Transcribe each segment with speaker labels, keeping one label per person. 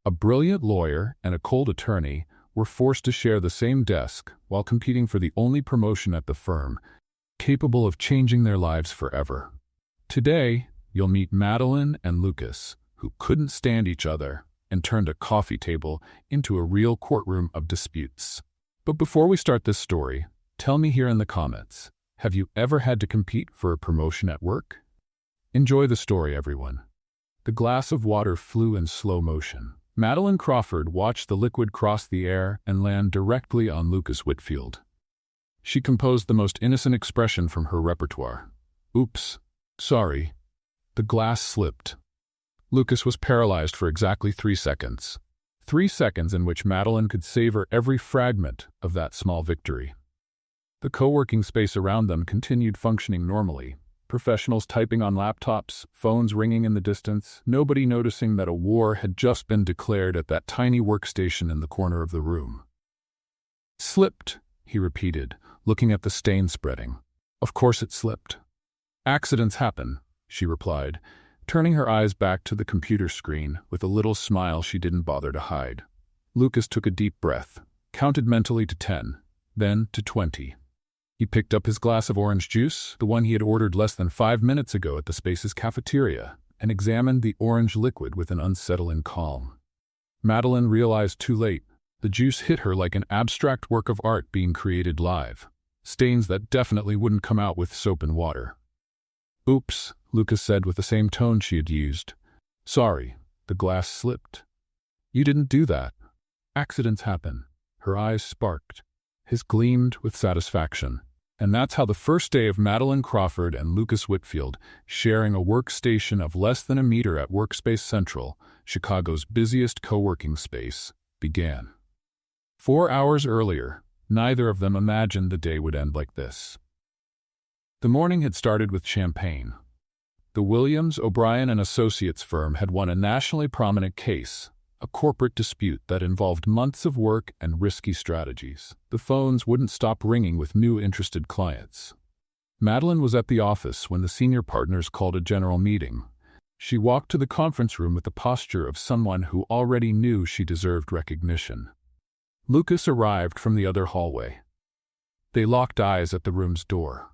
Speaker 1: A brilliant lawyer and a cold attorney were forced to share the same desk while competing for the only promotion at the firm, capable of changing their lives forever. Today, you'll meet Madeline and Lucas, who couldn't stand each other and turned a coffee table into a real courtroom of disputes. But before we start this story, tell me here in the comments, have you ever had to compete for a promotion at work? Enjoy the story, everyone. The glass of water flew in slow motion. Madeline Crawford watched the liquid cross the air and land directly on Lucas Whitfield. She composed the most innocent expression from her repertoire. Oops, sorry. The glass slipped. Lucas was paralyzed for exactly 3 seconds. 3 seconds in which Madeline could savor every fragment of that small victory. The co-working space around them continued functioning normally. Professionals typing on laptops, phones ringing in the distance, nobody noticing that a war had just been declared at that tiny workstation in the corner of the room. Slipped, he repeated, looking at the stain spreading. Of course it slipped. Accidents happen, she replied, turning her eyes back to the computer screen with a little smile she didn't bother to hide. Lucas took a deep breath, counted mentally to 10, then to 20. He picked up his glass of orange juice, the one he had ordered less than 5 minutes ago at the space's cafeteria, and examined the orange liquid with an unsettling calm. Madeline realized too late. The juice hit her like an abstract work of art being created live. Stains that definitely wouldn't come out with soap and water. Oops, Lucas said with the same tone she had used. Sorry, the glass slipped. You didn't do that. Accidents happen. Her eyes sparked. His gleamed with satisfaction. And that's how the first day of Madeline Crawford and Lucas Whitfield, sharing a workstation of less than a meter at Workspace Central, Chicago's busiest co-working space, began. 4 hours earlier, neither of them imagined the day would end like this. The morning had started with champagne. The Williams, O'Brien and Associates firm had won a nationally prominent case, a corporate dispute that involved months of work and risky strategies. The phones wouldn't stop ringing with new interested clients. Madeline was at the office when the senior partners called a general meeting. She walked to the conference room with the posture of someone who already knew she deserved recognition. Lucas arrived from the other hallway. They locked eyes at the room's door.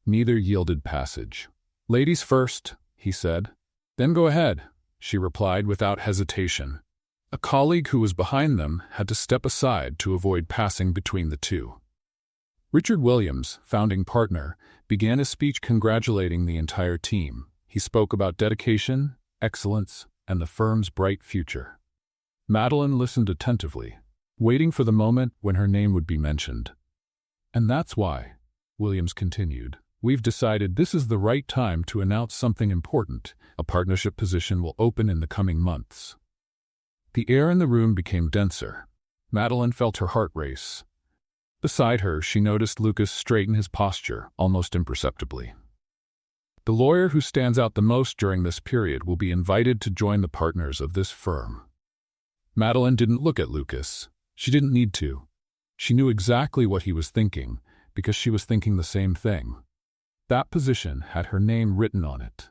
Speaker 1: Neither yielded passage. "Ladies first," he said. "Then go ahead," she replied without hesitation. A colleague who was behind them had to step aside to avoid passing between the two. Richard Williams, founding partner, began a speech congratulating the entire team. He spoke about dedication, excellence, and the firm's bright future. Madeline listened attentively, waiting for the moment when her name would be mentioned. "And that's why," Williams continued, "we've decided this is the right time to announce something important. A partnership position will open in the coming months." The air in the room became denser. Madeline felt her heart race. Beside her, she noticed Lucas straighten his posture, almost imperceptibly. The lawyer who stands out the most during this period will be invited to join the partners of this firm. Madeline didn't look at Lucas. She didn't need to. She knew exactly what he was thinking, because she was thinking the same thing. That position had her name written on it.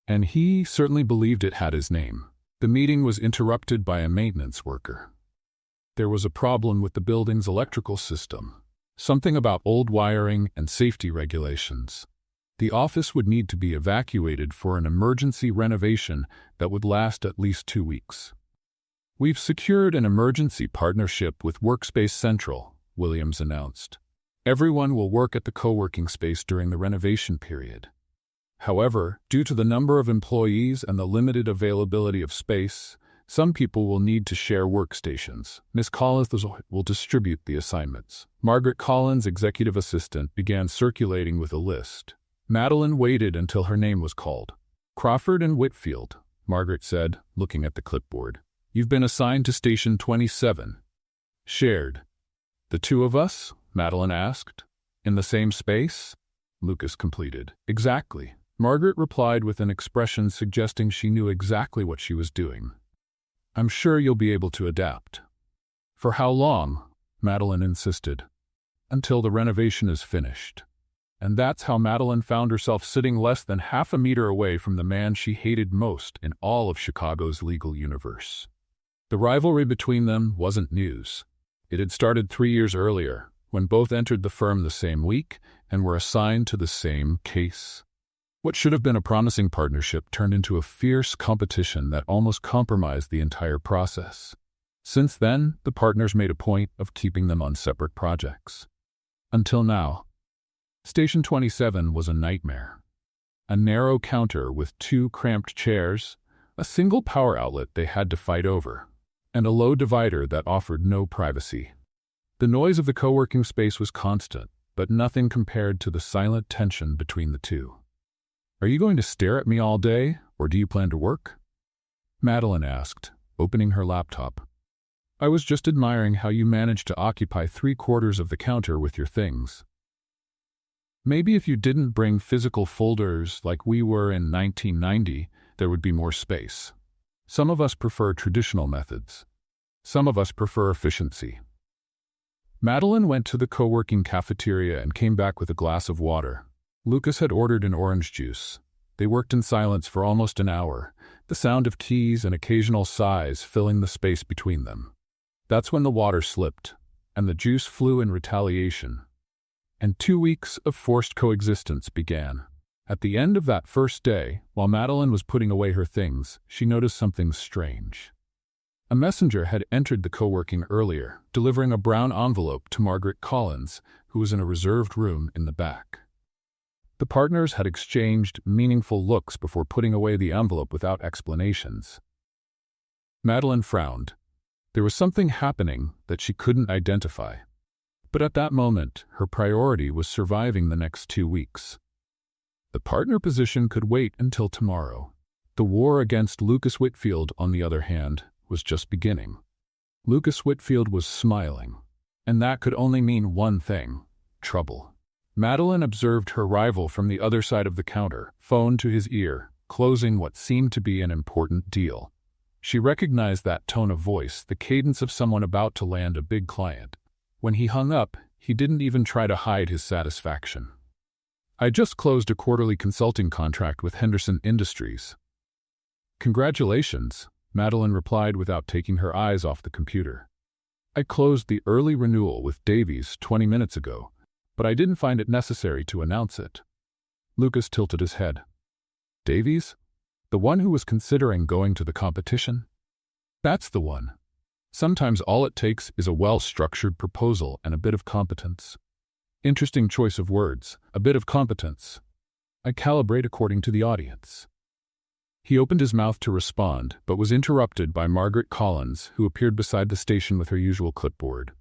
Speaker 1: And he certainly believed it had his name. The meeting was interrupted by a maintenance worker. There was a problem with the building's electrical system, something about old wiring and safety regulations. The office would need to be evacuated for an emergency renovation that would last at least 2 weeks. "We've secured an emergency partnership with Workspace Central," Williams announced. "Everyone will work at the co-working space during the renovation period. However, due to the number of employees and the limited availability of space, some people will need to share workstations. Ms. Collins will distribute the assignments." Margaret Collins, executive assistant, began circulating with a list. Madeline waited until her name was called. "Crawford and Whitfield," Margaret said, looking at the clipboard. "You've been assigned to Station 27. Shared." "The two of us?" Madeline asked. "In the same space?" Lucas completed. "Exactly." Margaret replied with an expression suggesting she knew exactly what she was doing. "I'm sure you'll be able to adapt." "For how long?" Madeline insisted. "Until the renovation is finished." And that's how Madeline found herself sitting less than half a meter away from the man she hated most in all of Chicago's legal universe. The rivalry between them wasn't news. It had started 3 years earlier, when both entered the firm the same week and were assigned to the same case. What should have been a promising partnership turned into a fierce competition that almost compromised the entire process. Since then, the partners made a point of keeping them on separate projects. Until now. Station 27 was a nightmare. A narrow counter with 2 cramped chairs, a single power outlet they had to fight over, and a low divider that offered no privacy. The noise of the co-working space was constant, but nothing compared to the silent tension between the two. "Are you going to stare at me all day, or do you plan to work?" Madeline asked, opening her laptop. "I was just admiring how you managed to occupy 3/4 of the counter with your things. Maybe if you didn't bring physical folders like we were in 1990, there would be more space. Some of us prefer traditional methods. Some of us prefer efficiency." Madeline went to the co-working cafeteria and came back with a glass of water. Lucas had ordered an orange juice. They worked in silence for almost an hour, the sound of keys and occasional sighs filling the space between them. That's when the water slipped, and the juice flew in retaliation. And 2 weeks of forced coexistence began. At the end of that first day, while Madeline was putting away her things, she noticed something strange. A messenger had entered the co-working earlier, delivering a brown envelope to Margaret Collins, who was in a reserved room in the back. The partners had exchanged meaningful looks before putting away the envelope without explanations. Madeline frowned. There was something happening that she couldn't identify. But at that moment, her priority was surviving the next 2 weeks. The partner position could wait until tomorrow. The war against Lucas Whitfield, on the other hand, was just beginning. Lucas Whitfield was smiling, and that could only mean one thing: trouble. Madeline observed her rival from the other side of the counter, phone to his ear, closing what seemed to be an important deal. She recognized that tone of voice, the cadence of someone about to land a big client. When he hung up, he didn't even try to hide his satisfaction. "I just closed a quarterly consulting contract with Henderson Industries." "Congratulations," Madeline replied without taking her eyes off the computer. "I closed the early renewal with Davies 20 minutes ago, but I didn't find it necessary to announce it." Lucas tilted his head. "Davies? The one who was considering going to the competition?" "That's the one. Sometimes all it takes is a well-structured proposal and a bit of competence." Interesting choice of words, a bit of competence. "I calibrate according to the audience." He opened his mouth to respond, but was interrupted by Margaret Collins, who appeared beside the station with her usual clipboard.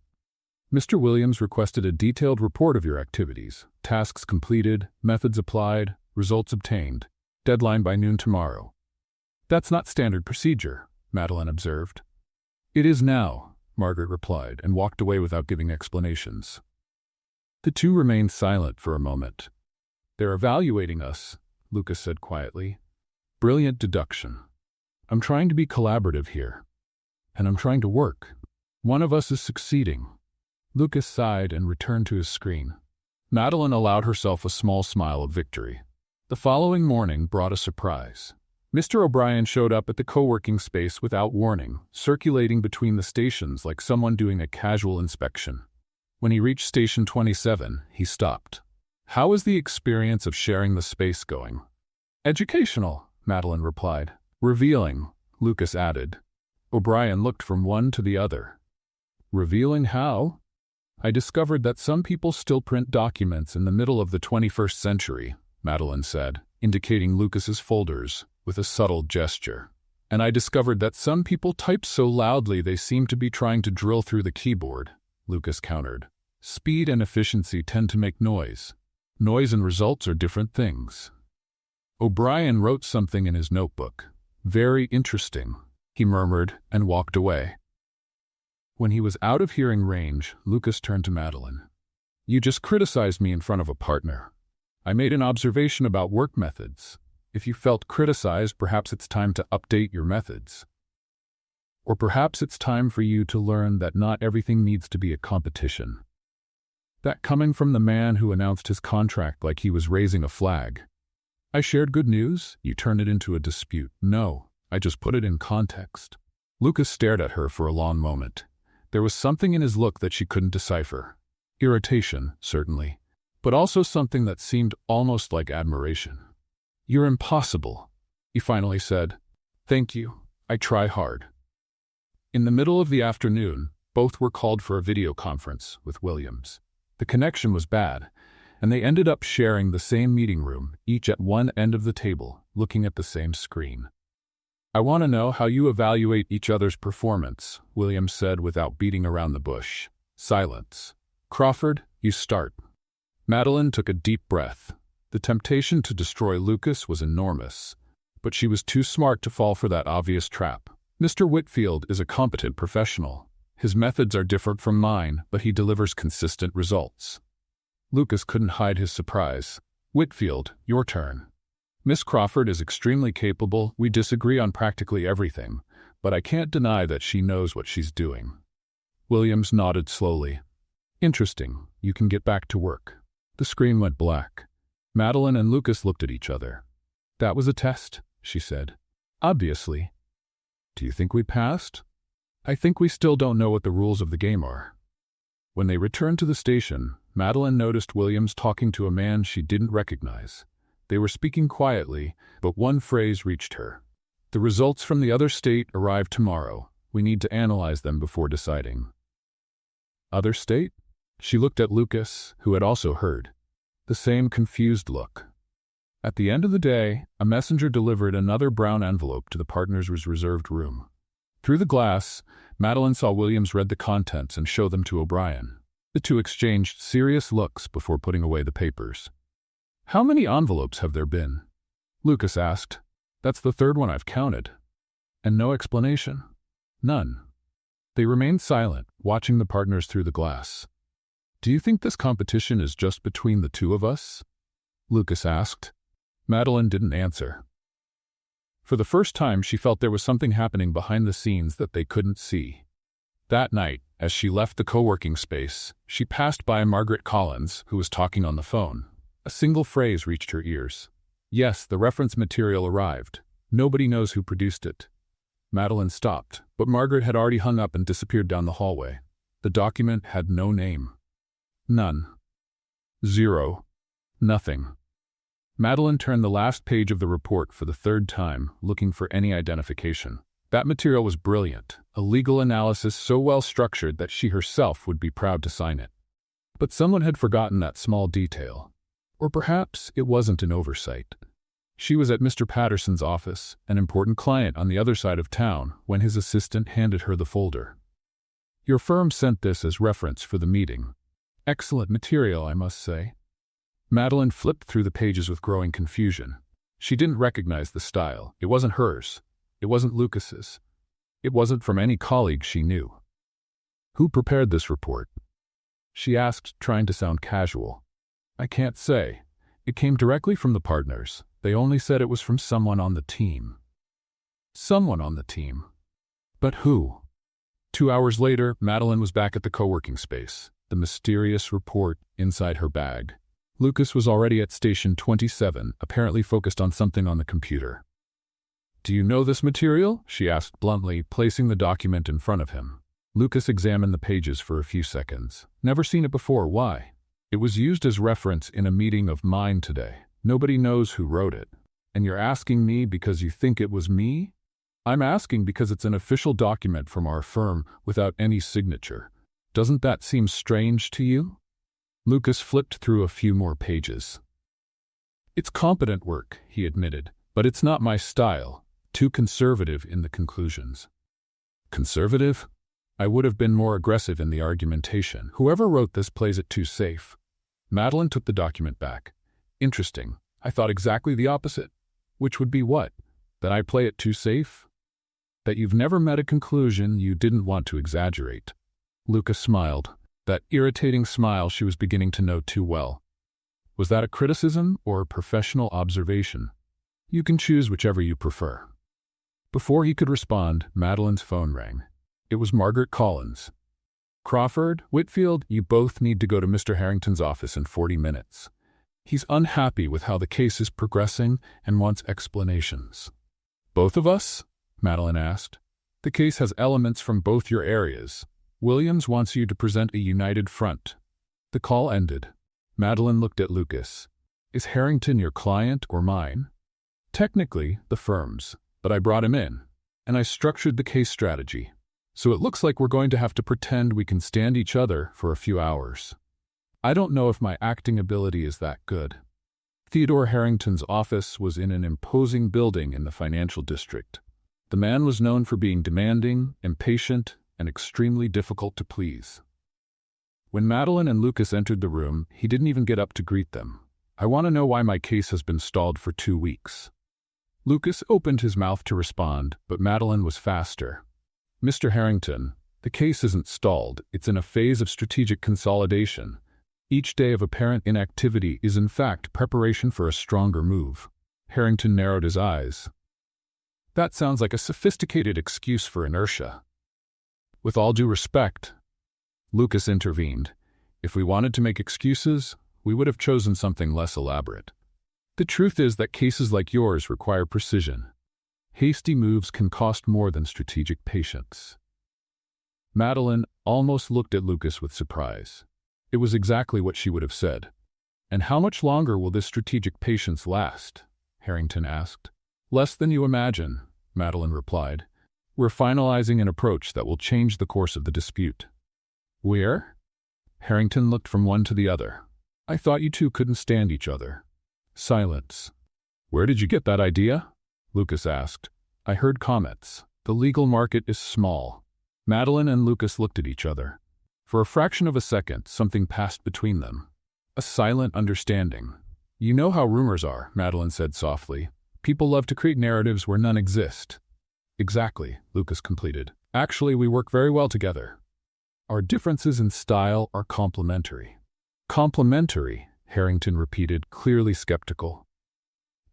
Speaker 1: "Mr. Williams requested a detailed report of your activities, tasks completed, methods applied, results obtained, deadline by noon tomorrow." "That's not standard procedure," Madeline observed. "It is now," Margaret replied, and walked away without giving explanations. The two remained silent for a moment. "They're evaluating us," Lucas said quietly. "Brilliant deduction. I'm trying to be collaborative here. And I'm trying to work. One of us is succeeding." Lucas sighed and returned to his screen. Madeline allowed herself a small smile of victory. The following morning brought a surprise. Mr. O'Brien showed up at the co-working space without warning, circulating between the stations like someone doing a casual inspection. When he reached Station 27, he stopped. "How is the experience of sharing the space going?" "Educational," Madeline replied. "Revealing," Lucas added. O'Brien looked from one to the other. "Revealing how?" "I discovered that some people still print documents in the middle of the 21st century, Madeline said, indicating Lucas's folders with a subtle gesture. "And I discovered that some people type so loudly they seem to be trying to drill through the keyboard," Lucas countered. "Speed and efficiency tend to make noise. Noise and results are different things." O'Brien wrote something in his notebook. "Very interesting," he murmured and walked away. When he was out of hearing range, Lucas turned to Madeline. "You just criticized me in front of a partner. I made an observation about work methods. If you felt criticized, perhaps it's time to update your methods. Or perhaps it's time for you to learn that not everything needs to be a competition." That coming from the man who announced his contract like he was raising a flag. "I shared good news, you turned it into a dispute." "No, I just put it in context." Lucas stared at her for a long moment. There was something in his look that she couldn't decipher. Irritation, certainly, but also something that seemed almost like admiration. "You're impossible," he finally said. "Thank you. I try hard." In the middle of the afternoon, both were called for a video conference with Williams. The connection was bad, and they ended up sharing the same meeting room, each at one end of the table, looking at the same screen. "I want to know how you evaluate each other's performance," Williams said without beating around the bush. Silence. "Crawford, you start." Madeline took a deep breath. The temptation to destroy Lucas was enormous, but she was too smart to fall for that obvious trap. "Mr. Whitfield is a competent professional. His methods are different from mine, but he delivers consistent results." Lucas couldn't hide his surprise. "Whitfield, your turn." "Miss Crawford is extremely capable. We disagree on practically everything, but I can't deny that she knows what she's doing." Williams nodded slowly. "Interesting. You can get back to work." The screen went black. Madeline and Lucas looked at each other. "That was a test," she said. "Obviously." "Do you think we passed?" "I think we still don't know what the rules of the game are." When they returned to the station, Madeline noticed Williams talking to a man she didn't recognize. They were speaking quietly, but one phrase reached her. "The results from the other state arrive tomorrow. We need to analyze them before deciding." "Other state?" She looked at Lucas, who had also heard. The same confused look. At the end of the day, a messenger delivered another brown envelope to the partners' reserved room. Through the glass, Madeline saw Williams read the contents and show them to O'Brien. The two exchanged serious looks before putting away the papers. "How many envelopes have there been?" Lucas asked. "That's the third one I've counted." "And no explanation?" "None." They remained silent, watching the partners through the glass. "Do you think this competition is just between the two of us?" Lucas asked. Madeline didn't answer. For the first time, she felt there was something happening behind the scenes that they couldn't see. That night, as she left the co-working space, she passed by Margaret Collins, who was talking on the phone. A single phrase reached her ears. "Yes, the reference material arrived. Nobody knows who produced it." Madeline stopped, but Margaret had already hung up and disappeared down the hallway. The document had no name. None. Zero. Nothing. Madeline turned the last page of the report for the third time, looking for any identification. That material was brilliant, a legal analysis so well structured that she herself would be proud to sign it. But someone had forgotten that small detail. Or perhaps it wasn't an oversight. She was at Mr. Patterson's office, an important client on the other side of town, when his assistant handed her the folder. "Your firm sent this as reference for the meeting. Excellent material, I must say." Madeline flipped through the pages with growing confusion. She didn't recognize the style. It wasn't hers. It wasn't Lucas's. It wasn't from any colleague she knew. "Who prepared this report?" she asked, trying to sound casual. "I can't say. It came directly from the partners. They only said it was from someone on the team." Someone on the team. But who? 2 hours later, Madeline was back at the co-working space, the mysterious report inside her bag. Lucas was already at Station 27, apparently focused on something on the computer. "Do you know this material?" she asked bluntly, placing the document in front of him. Lucas examined the pages for a few seconds. "Never seen it before. Why?" "It was used as reference in a meeting of mine today. Nobody knows who wrote it. And you're asking me because you think it was me?" "I'm asking because it's an official document from our firm without any signature. Doesn't that seem strange to you?" Lucas flipped through a few more pages. "It's competent work," he admitted, "but it's not my style. Too conservative in the conclusions." "Conservative?" "I would have been more aggressive in the argumentation. Whoever wrote this plays it too safe." Madeline took the document back. "Interesting. I thought exactly the opposite." "Which would be what? That I play it too safe?" "That you've never met a conclusion you didn't want to exaggerate." Lucas smiled. That irritating smile she was beginning to know too well. Was that a criticism or a professional observation? "You can choose whichever you prefer." Before he could respond, Madeline's phone rang. It was Margaret Collins. "Crawford, Whitfield, you both need to go to Mr. Harrington's office in 40 minutes. He's unhappy with how the case is progressing and wants explanations." "Both of us?" Madeline asked. The case has elements from both your areas. Williams wants you to present a united front. The call ended. Madeline looked at Lucas. Is Harrington your client or mine? Technically, the firm's, but I brought him in, and I structured the case strategy. So it looks like we're going to have to pretend we can stand each other for a few hours. I don't know if my acting ability is that good. Theodore Harrington's office was in an imposing building in the financial district. The man was known for being demanding, impatient, and extremely difficult to please. When Madeline and Lucas entered the room, he didn't even get up to greet them. I want to know why my case has been stalled for 2 weeks. Lucas opened his mouth to respond, but Madeline was faster. Mr. Harrington, the case isn't stalled, it's in a phase of strategic consolidation. Each day of apparent inactivity is in fact preparation for a stronger move. Harrington narrowed his eyes. That sounds like a sophisticated excuse for inertia. With all due respect, Lucas intervened. If we wanted to make excuses, we would have chosen something less elaborate. The truth is that cases like yours require precision. Hasty moves can cost more than strategic patience. Madeline almost looked at Lucas with surprise. It was exactly what she would have said. And how much longer will this strategic patience last? Harrington asked. Less than you imagine, Madeline replied. We're finalizing an approach that will change the course of the dispute. Where? Harrington looked from one to the other. I thought you two couldn't stand each other. Silence. Where did you get that idea? Lucas asked. I heard comments. The legal market is small. Madeline and Lucas looked at each other. For a fraction of a second, something passed between them. A silent understanding. You know how rumors are, Madeline said softly. People love to create narratives where none exist. Exactly, Lucas completed. Actually, we work very well together. Our differences in style are complementary. Complementary, Harrington repeated, clearly skeptical.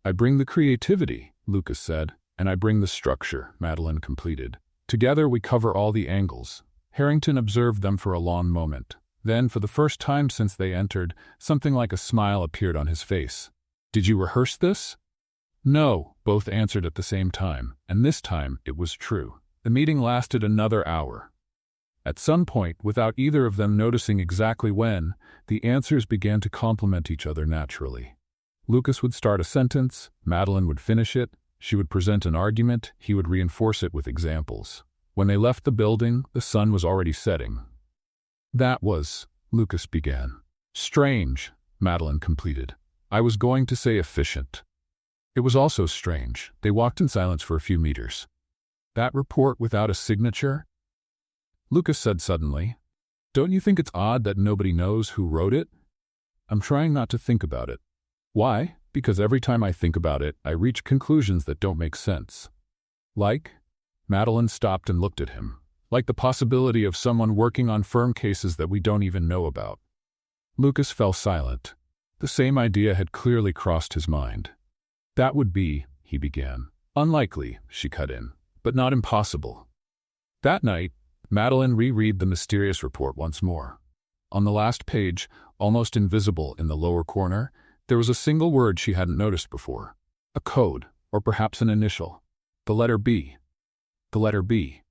Speaker 1: I bring the creativity, Lucas said, and I bring the structure, Madeline completed. Together we cover all the angles. Harrington observed them for a long moment. Then, for the first time since they entered, something like a smile appeared on his face. Did you rehearse this? No, both answered at the same time, and this time it was true. The meeting lasted another hour. At some point, without either of them noticing exactly when, the answers began to complement each other naturally. Lucas would start a sentence, Madeline would finish it, she would present an argument, he would reinforce it with examples. When they left the building, the sun was already setting. That was, Lucas began. Strange, Madeline completed. I was going to say efficient. It was also strange. They walked in silence for a few meters. That report without a signature? Lucas said suddenly. Don't you think it's odd that nobody knows who wrote it? I'm trying not to think about it. Why? Because every time I think about it, I reach conclusions that don't make sense. Like? Madeline stopped and looked at him. Like the possibility of someone working on firm cases that we don't even know about. Lucas fell silent. The same idea had clearly crossed his mind. That would be, he began. Unlikely, she cut in, but not impossible. That night, Madeline reread the mysterious report once more. On the last page, almost invisible in the lower corner, there was a single word she hadn't noticed before. A code, or perhaps an initial. The letter B. The letter B.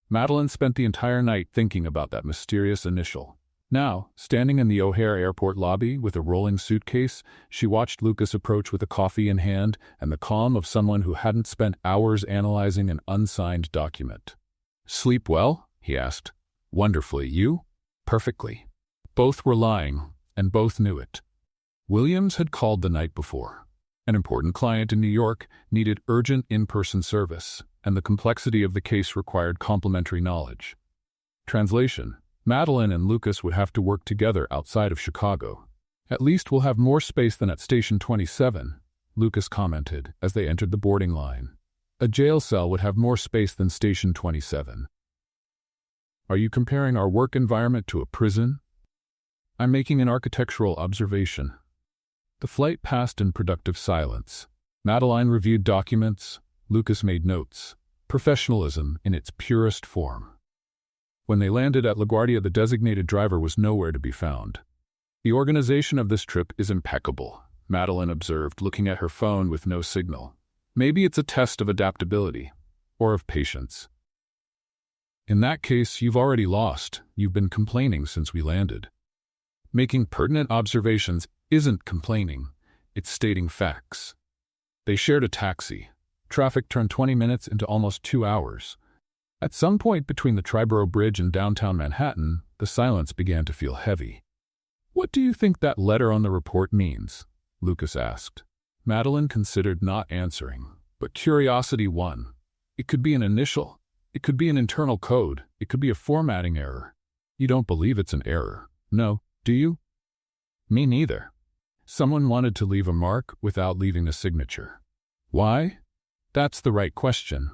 Speaker 1: Madeline spent the entire night thinking about that mysterious initial. Now, standing in the O'Hare Airport lobby with a rolling suitcase, she watched Lucas approach with a coffee in hand and the calm of someone who hadn't spent hours analyzing an unsigned document. Sleep well? He asked. Wonderfully. You? Perfectly. Both were lying, and both knew it. Williams had called the night before. An important client in New York needed urgent in-person service, and the complexity of the case required complementary knowledge. Translation: Madeline and Lucas would have to work together outside of Chicago. At least we'll have more space than at Station 27, Lucas commented as they entered the boarding line. A jail cell would have more space than Station 27. Are you comparing our work environment to a prison? I'm making an architectural observation. The flight passed in productive silence. Madeline reviewed documents, Lucas made notes. Professionalism in its purest form. When they landed at LaGuardia, the designated driver was nowhere to be found. The organization of this trip is impeccable, Madeline observed, looking at her phone with no signal. Maybe it's a test of adaptability, or of patience. In that case, you've already lost. You've been complaining since we landed. Making pertinent observations isn't complaining, it's stating facts. They shared a taxi. Traffic turned 20 minutes into almost 2 hours. At some point between the Triborough Bridge and downtown Manhattan, the silence began to feel heavy. "What do you think that letter on the report means?" Lucas asked. Madeline considered not answering, but curiosity won. It could be an initial. It could be an internal code. It could be a formatting error. You don't believe it's an error, no, do you? Me neither. Someone wanted to leave a mark without leaving a signature. Why? That's the right question.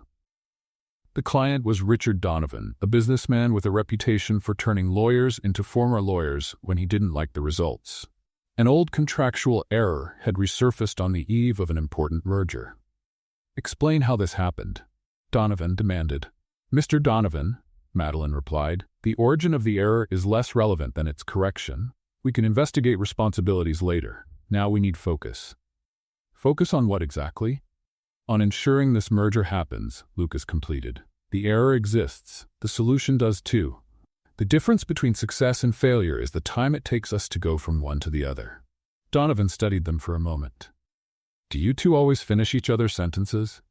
Speaker 1: The client was Richard Donovan, a businessman with a reputation for turning lawyers into former lawyers when he didn't like the results. An old contractual error had resurfaced on the eve of an important merger. "Explain how this happened," Donovan demanded. "Mr. Donovan," Madeline replied, "the origin of the error is less relevant than its correction. We can investigate responsibilities later. Now we need focus." "Focus on what exactly?" "On ensuring this merger happens," Lucas completed. "The error exists. The solution does too. The difference between success and failure is the time it takes us to go from one to the other." Donovan studied them for a moment. "Do you two always finish each other's sentences?"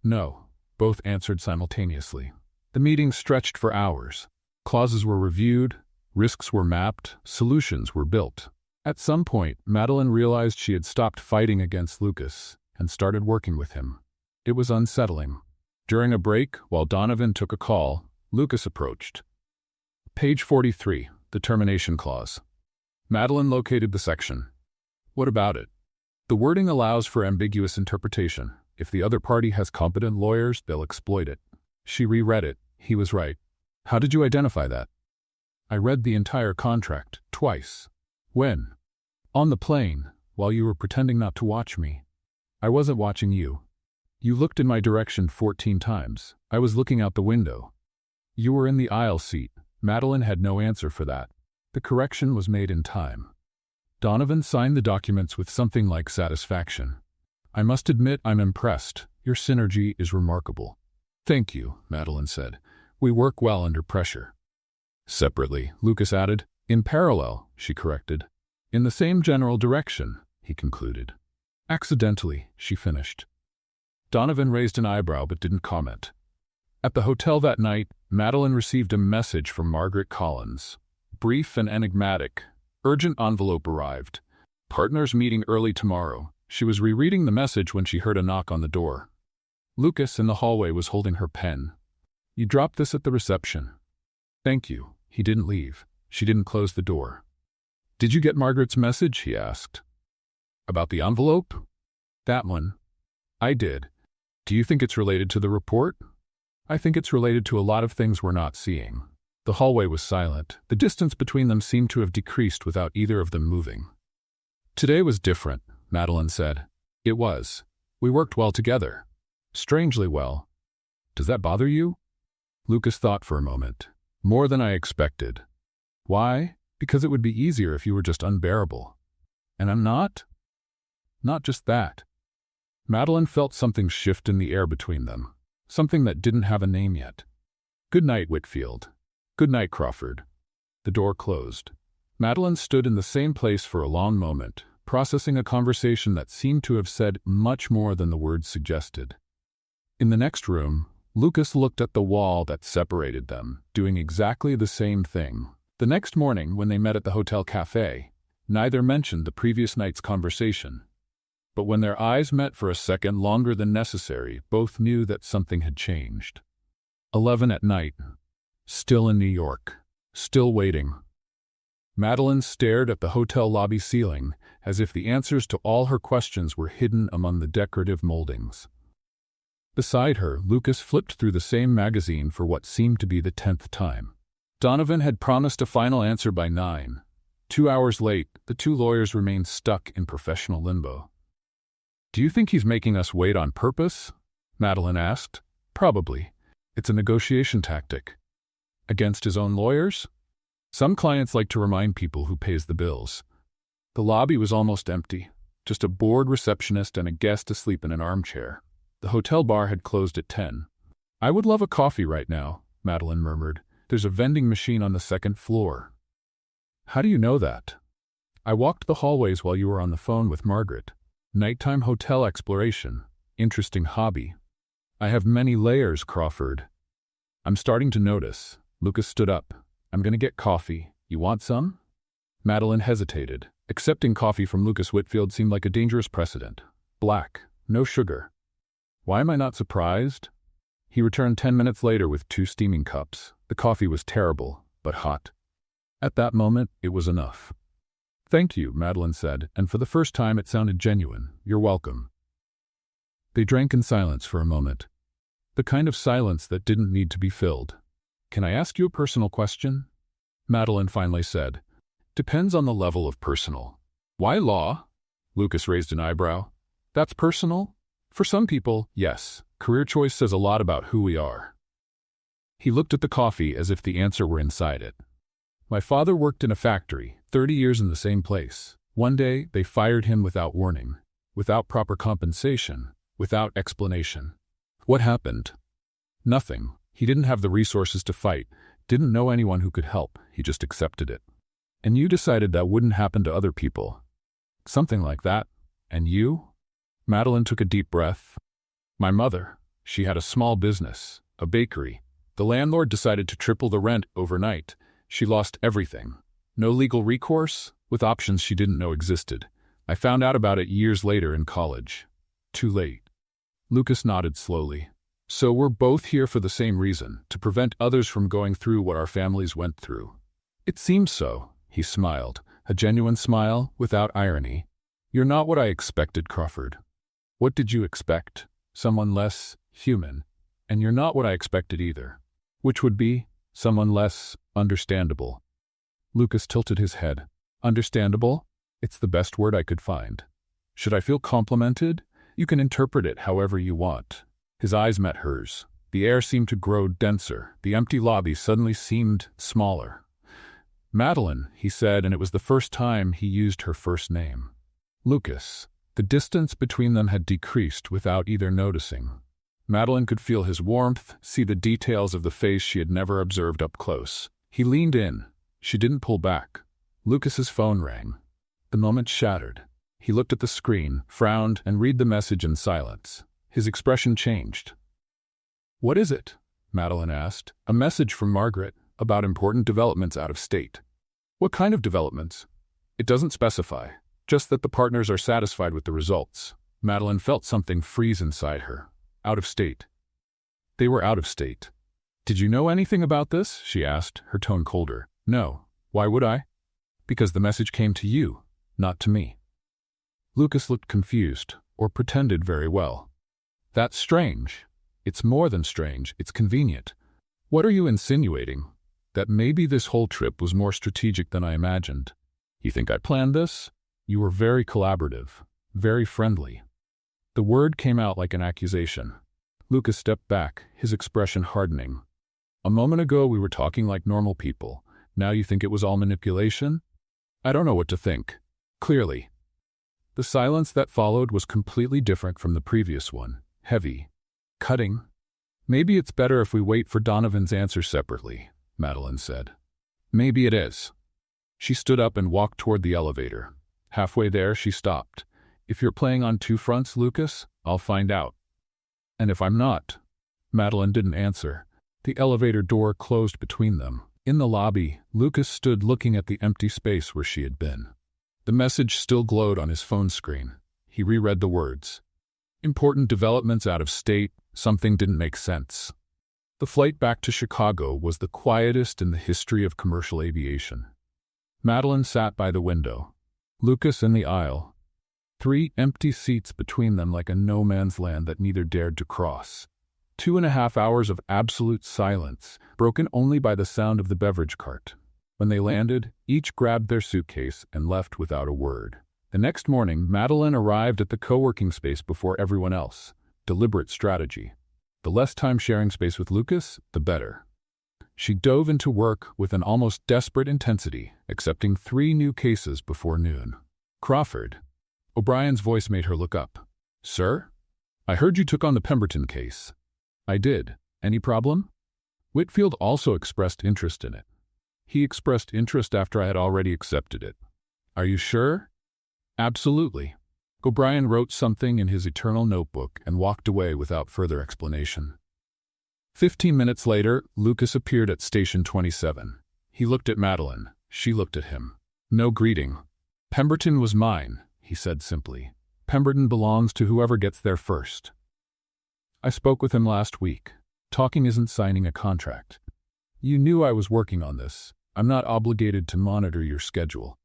Speaker 1: "No," both answered simultaneously. The meeting stretched for hours. Clauses were reviewed, risks were mapped, solutions were built. At some point, Madeline realized she had stopped fighting against Lucas and started working with him. It was unsettling. During a break, while Donovan took a call, Lucas approached. Page 43, the termination clause. Madeline located the section. "What about it?" "The wording allows for ambiguous interpretation. If the other party has competent lawyers, they'll exploit it." She reread it. He was right. "How did you identify that?" "I read the entire contract, twice." "When?" "On the plane, while you were pretending not to watch me." "I wasn't watching you. You looked in my direction 14 times. I was looking out the window." "You were in the aisle seat." Madeline had no answer for that. The correction was made in time. Donovan signed the documents with something like satisfaction. "I must admit I'm impressed. Your synergy is remarkable." "Thank you," Madeline said. "We work well under pressure." "Separately," Lucas added. "In parallel," she corrected. "In the same general direction," he concluded. "Accidentally," she finished. Donovan raised an eyebrow but didn't comment. At the hotel that night, Madeline received a message from Margaret Collins. Brief and enigmatic. Urgent envelope arrived. Partners meeting early tomorrow. She was rereading the message when she heard a knock on the door. Lucas in the hallway was holding her pen. "You dropped this at the reception." "Thank you." He didn't leave. She didn't close the door. "Did you get Margaret's message?" he asked. "About the envelope?" "That one." "I did. Do you think it's related to the report?" "I think it's related to a lot of things we're not seeing." The hallway was silent. The distance between them seemed to have decreased without either of them moving. "Today was different," Madeline said. "It was. We worked well together. Strangely well. Does that bother you?" Lucas thought for a moment. "More than I expected." "Why?" "Because it would be easier if you were just unbearable." "And I'm not?" "Not just that." Madeline felt something shift in the air between them. Something that didn't have a name yet. "Good night, Whitfield." "Good night, Crawford." The door closed. Madeline stood in the same place for a long moment, processing a conversation that seemed to have said much more than the words suggested. In the next room, Lucas looked at the wall that separated them, doing exactly the same thing. The next morning, when they met at the hotel cafe, neither mentioned the previous night's conversation. But when their eyes met for a second longer than necessary, both knew that something had changed. 11 at night. Still in New York. Still waiting. Madeline stared at the hotel lobby ceiling, as if the answers to all her questions were hidden among the decorative moldings. Beside her, Lucas flipped through the same magazine for what seemed to be the 10th time. Donovan had promised a final answer by 9. 2 hours late, the two lawyers remained stuck in professional limbo. "Do you think he's making us wait on purpose?" Madeline asked. "Probably. It's a negotiation tactic." "Against his own lawyers?" "Some clients like to remind people who pays the bills." The lobby was almost empty. Just a bored receptionist and a guest asleep in an armchair. The hotel bar had closed at 10. "I would love a coffee right now," Madeline murmured. "There's a vending machine on the second floor." "How do you know that?" "I walked the hallways while you were on the phone with Margaret. Nighttime hotel exploration. Interesting hobby." "I have many layers, Crawford." "I'm starting to notice." Lucas stood up. "I'm gonna get coffee. You want some?" Madeline hesitated. Accepting coffee from Lucas Whitfield seemed like a dangerous precedent. Black, no sugar. Why am I not surprised? He returned 10 minutes later with 2 steaming cups. The coffee was terrible, but hot. At that moment, it was enough. "Thank you," Madeline said, and for the first time it sounded genuine. "You're welcome." They drank in silence for a moment. The kind of silence that didn't need to be filled. "Can I ask you a personal question?" Madeline finally said. "Depends on the level of personal." "Why law?" Lucas raised an eyebrow. "That's personal?" "For some people, yes. Career choice says a lot about who we are." He looked at the coffee as if the answer were inside it. "My father worked in a factory, 30 years in the same place. One day, they fired him without warning, without proper compensation, without explanation." "What happened?" "Nothing. He didn't have the resources to fight, didn't know anyone who could help. He just accepted it." "And you decided that wouldn't happen to other people?" "Something like that. And you?" Madeline took a deep breath. "My mother. She had a small business, a bakery. The landlord decided to triple the rent overnight. She lost everything. No legal recourse, with options she didn't know existed. I found out about it years later in college. Too late." Lucas nodded slowly. "So we're both here for the same reason, to prevent others from going through what our families went through." "It seems so." He smiled, a genuine smile, without irony. "You're not what I expected, Crawford." "What did you expect?" "Someone less human. And you're not what I expected either." "Which would be?" "Someone less understandable." Lucas tilted his head. "Understandable? It's the best word I could find." "Should I feel complimented?" "You can interpret it however you want." His eyes met hers. The air seemed to grow denser. The empty lobby suddenly seemed smaller. "Madeline," he said, and it was the first time he used her first name. "Lucas." The distance between them had decreased without either noticing. Madeline could feel his warmth, see the details of the face she had never observed up close. He leaned in. She didn't pull back. Lucas's phone rang. The moment shattered. He looked at the screen, frowned, and read the message in silence. His expression changed. "What is it?" Madeline asked. "A message from Margaret, about important developments out of state." "What kind of developments?" "It doesn't specify. Just that the partners are satisfied with the results." Madeline felt something freeze inside her. Out of state. They were out of state. "Did you know anything about this?" she asked, her tone colder. "No. Why would I?" "Because the message came to you, not to me." Lucas looked confused, or pretended very well. "That's strange." "It's more than strange, it's convenient." "What are you insinuating?" "That maybe this whole trip was more strategic than I imagined." "You think I planned this?" "You were very collaborative, very friendly." The word came out like an accusation. Lucas stepped back, his expression hardening. "A moment ago we were talking like normal people. Now you think it was all manipulation?" "I don't know what to think." "Clearly." The silence that followed was completely different from the previous one. Heavy. Cutting. "Maybe it's better if we wait for Donovan's answer separately," Madeline said. "Maybe it is." She stood up and walked toward the elevator. Halfway there, she stopped. "If you're playing on 2 fronts, Lucas, I'll find out." "And if I'm not?" Madeline didn't answer. The elevator door closed between them. In the lobby, Lucas stood looking at the empty space where she had been. The message still glowed on his phone screen. He reread the words. Important developments out of state. Something didn't make sense. The flight back to Chicago was the quietest in the history of commercial aviation. Madeline sat by the window. Lucas in the aisle. 3 empty seats between them like a no-man's land that neither dared to cross. 2.5 hours of absolute silence, broken only by the sound of the beverage cart. When they landed, each grabbed their suitcase and left without a word. The next morning, Madeline arrived at the co-working space before everyone else. Deliberate strategy. The less time sharing space with Lucas, the better. She dove into work with an almost desperate intensity, accepting 3 new cases before noon. "Crawford." O'Brien's voice made her look up. "Sir? I heard you took on the Pemberton case." "I did. Any problem?" Whitfield also expressed interest in it. He expressed interest after I had already accepted it. Are you sure? Absolutely. O'Brien wrote something in his eternal notebook and walked away without further explanation. 15 minutes later, Lucas appeared at Station 27. He looked at Madeline. She looked at him. No greeting. Pemberton was mine, he said simply. Pemberton belongs to whoever gets there first. I spoke with him last week. Talking isn't signing a contract. You knew I was working on this. I'm not obligated to monitor your schedule.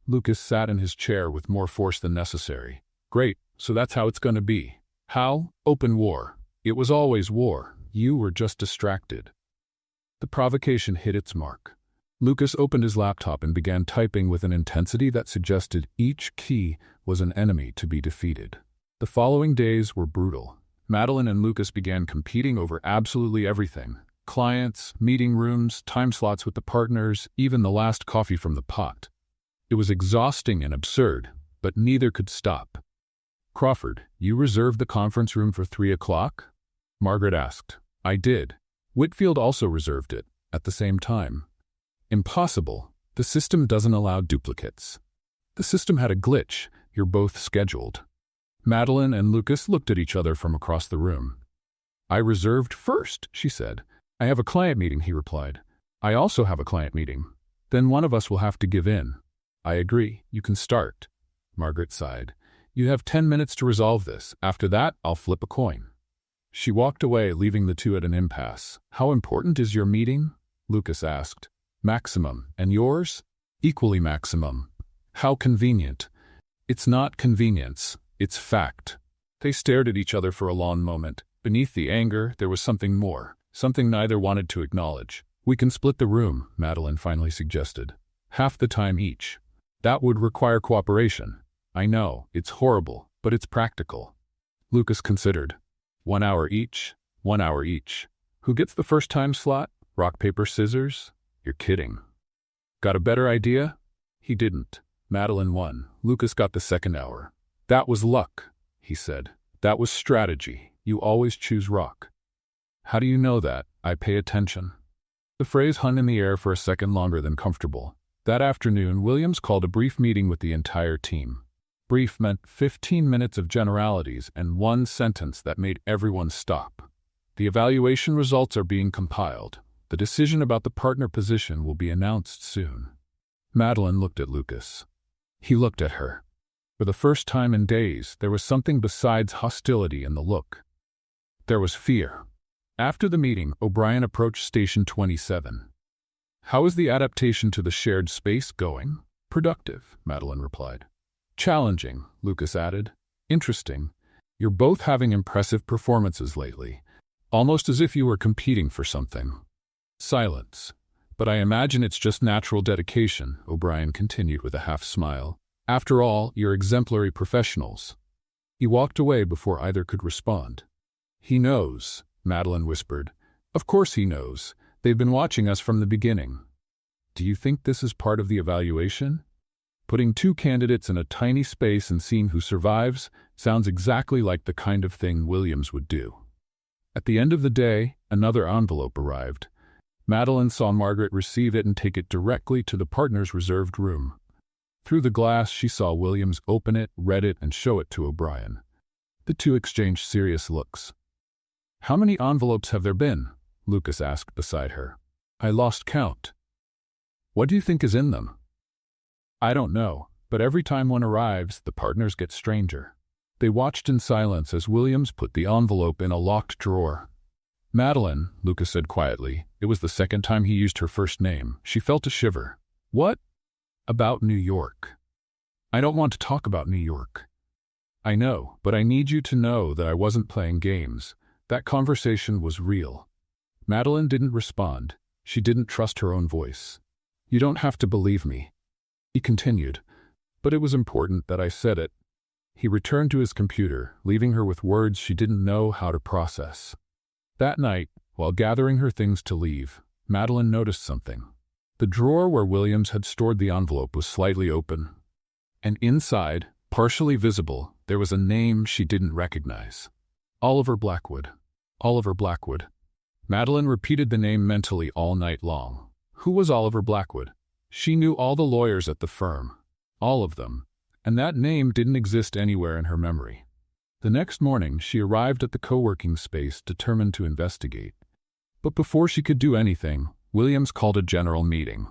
Speaker 1: Lucas sat in his chair with more force than necessary. Great, so that's how it's going to be. How? Open war. It was always war. You were just distracted. The provocation hit its mark. Lucas opened his laptop and began typing with an intensity that suggested each key was an enemy to be defeated. The following days were brutal. Madeline and Lucas began competing over absolutely everything. Clients, meeting rooms, time slots with the partners, even the last coffee from the pot. It was exhausting and absurd, but neither could stop. Crawford, you reserved the conference room for 3 o'clock? Margaret asked. I did. Whitfield also reserved it, at the same time. Impossible. The system doesn't allow duplicates. The system had a glitch. You're both scheduled. Madeline and Lucas looked at each other from across the room. I reserved first, she said. I have a client meeting, he replied. I also have a client meeting. Then one of us will have to give in. I agree. You can start. Margaret sighed. You have 10 minutes to resolve this. After that, I'll flip a coin. She walked away, leaving the two at an impasse. How important is your meeting? Lucas asked. Maximum. And yours? Equally maximum. How convenient. It's not convenience. It's fact. They stared at each other for a long moment. Beneath the anger, there was something more. Something neither wanted to acknowledge. We can split the room, Madeline finally suggested. Half the time each. That would require cooperation. I know, it's horrible, but it's practical. Lucas considered. 1 hour each, 1 hour each. Who gets the first time slot? Rock, paper, scissors? You're kidding. Got a better idea? He didn't. Madeline won. Lucas got the second hour. That was luck, he said. That was strategy. You always choose rock. How do you know that? I pay attention. The phrase hung in the air for a second longer than comfortable. That afternoon, Williams called a brief meeting with the entire team. Brief meant 15 minutes of generalities and one sentence that made everyone stop. The evaluation results are being compiled. The decision about the partner position will be announced soon. Madeline looked at Lucas. He looked at her. For the first time in days, there was something besides hostility in the look. There was fear. After the meeting, O'Brien approached Station 27. How is the adaptation to the shared space going? Productive, Madeline replied. Challenging, Lucas added. Interesting. You're both having impressive performances lately, almost as if you were competing for something. Silence. But I imagine it's just natural dedication, O'Brien continued with a half smile. After all, you're exemplary professionals. He walked away before either could respond. He knows, Madeline whispered. Of course he knows. They've been watching us from the beginning. Do you think this is part of the evaluation? Putting two candidates in a tiny space and seeing who survives sounds exactly like the kind of thing Williams would do. At the end of the day, another envelope arrived. Madeline saw Margaret receive it and take it directly to the partner's reserved room. Through the glass, she saw Williams open it, read it, and show it to O'Brien. The two exchanged serious looks. How many envelopes have there been? Lucas asked beside her. I lost count. What do you think is in them? I don't know, but every time one arrives, the partners get stranger. They watched in silence as Williams put the envelope in a locked drawer. Madeline, Lucas said quietly. It was the second time he used her first name. She felt a shiver. What? About New York. I don't want to talk about New York. I know, but I need you to know that I wasn't playing games. That conversation was real. Madeline didn't respond. She didn't trust her own voice. You don't have to believe me. He continued, but it was important that I said it. He returned to his computer, leaving her with words she didn't know how to process. That night, while gathering her things to leave, Madeline noticed something. The drawer where Williams had stored the envelope was slightly open, and inside, partially visible, there was a name she didn't recognize. Oliver Blackwood. Oliver Blackwood. Madeline repeated the name mentally all night long. Who was Oliver Blackwood? She knew all the lawyers at the firm. All of them. And that name didn't exist anywhere in her memory. The next morning, she arrived at the co-working space determined to investigate. But before she could do anything, Williams called a general meeting.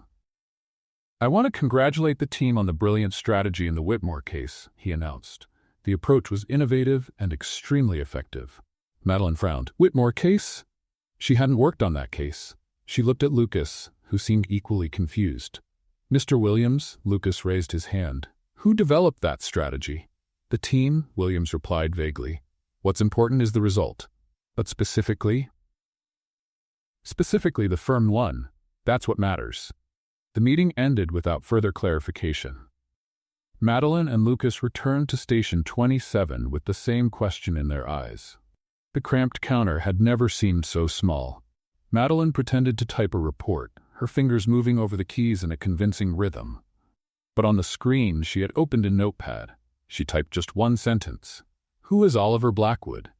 Speaker 1: "I want to congratulate the team on the brilliant strategy in the Whitmore case," he announced. The approach was innovative and extremely effective. Madeline frowned. "Whitmore case?" She hadn't worked on that case. She looked at Lucas, who seemed equally confused. "Mr. Williams," Lucas raised his hand. "Who developed that strategy?" "The team," Williams replied vaguely. "What's important is the result." "But specifically?" "Specifically, the firm won. That's what matters." The meeting ended without further clarification. Madeline and Lucas returned to Station 27 with the same question in their eyes. The cramped counter had never seemed so small. Madeline pretended to type a report, her fingers moving over the keys in a convincing rhythm. But on the screen, she had opened a notepad. She typed just one sentence. "Who is Oliver Blackwood?"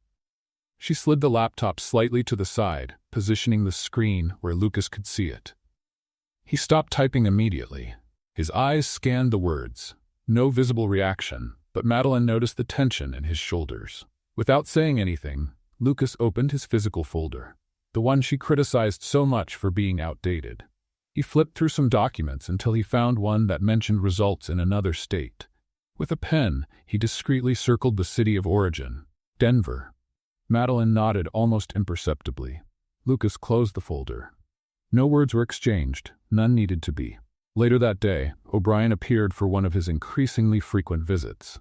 Speaker 1: She slid the laptop slightly to the side, positioning the screen where Lucas could see it. He stopped typing immediately. His eyes scanned the words. No visible reaction, but Madeline noticed the tension in his shoulders. Without saying anything, Lucas opened his physical folder, the one she criticized so much for being outdated. He flipped through some documents until he found one that mentioned results in another state. With a pen, he discreetly circled the city of origin, Denver. Madeline nodded almost imperceptibly. Lucas closed the folder. No words were exchanged, none needed to be. Later that day, O'Brien appeared for one of his increasingly frequent visits.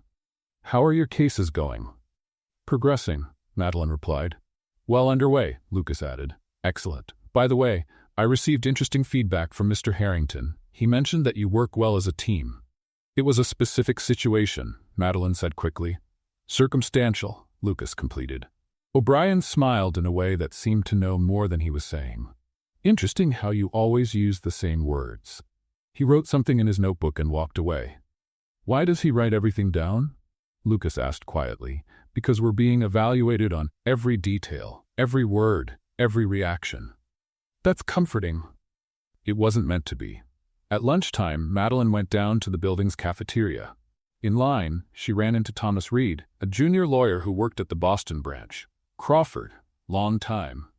Speaker 1: "How are your cases going?" "Progressing," Madeline replied. "Well underway," Lucas added. "Excellent. By the way, I received interesting feedback from Mr. Harrington. He mentioned that you work well as a team." "It was a specific situation," Madeline said quickly. "Circumstantial," Lucas completed. O'Brien smiled in a way that seemed to know more than he was saying. "Interesting how you always use the same words." He wrote something in his notebook and walked away. "Why does he write everything down?" Lucas asked quietly. "Because we're being evaluated on every detail, every word, every reaction." "That's comforting." It wasn't meant to be. At lunchtime, Madeline went down to the building's cafeteria. In line, she ran into Thomas Reed, a junior lawyer who worked at the Boston branch. "Crawford, long time."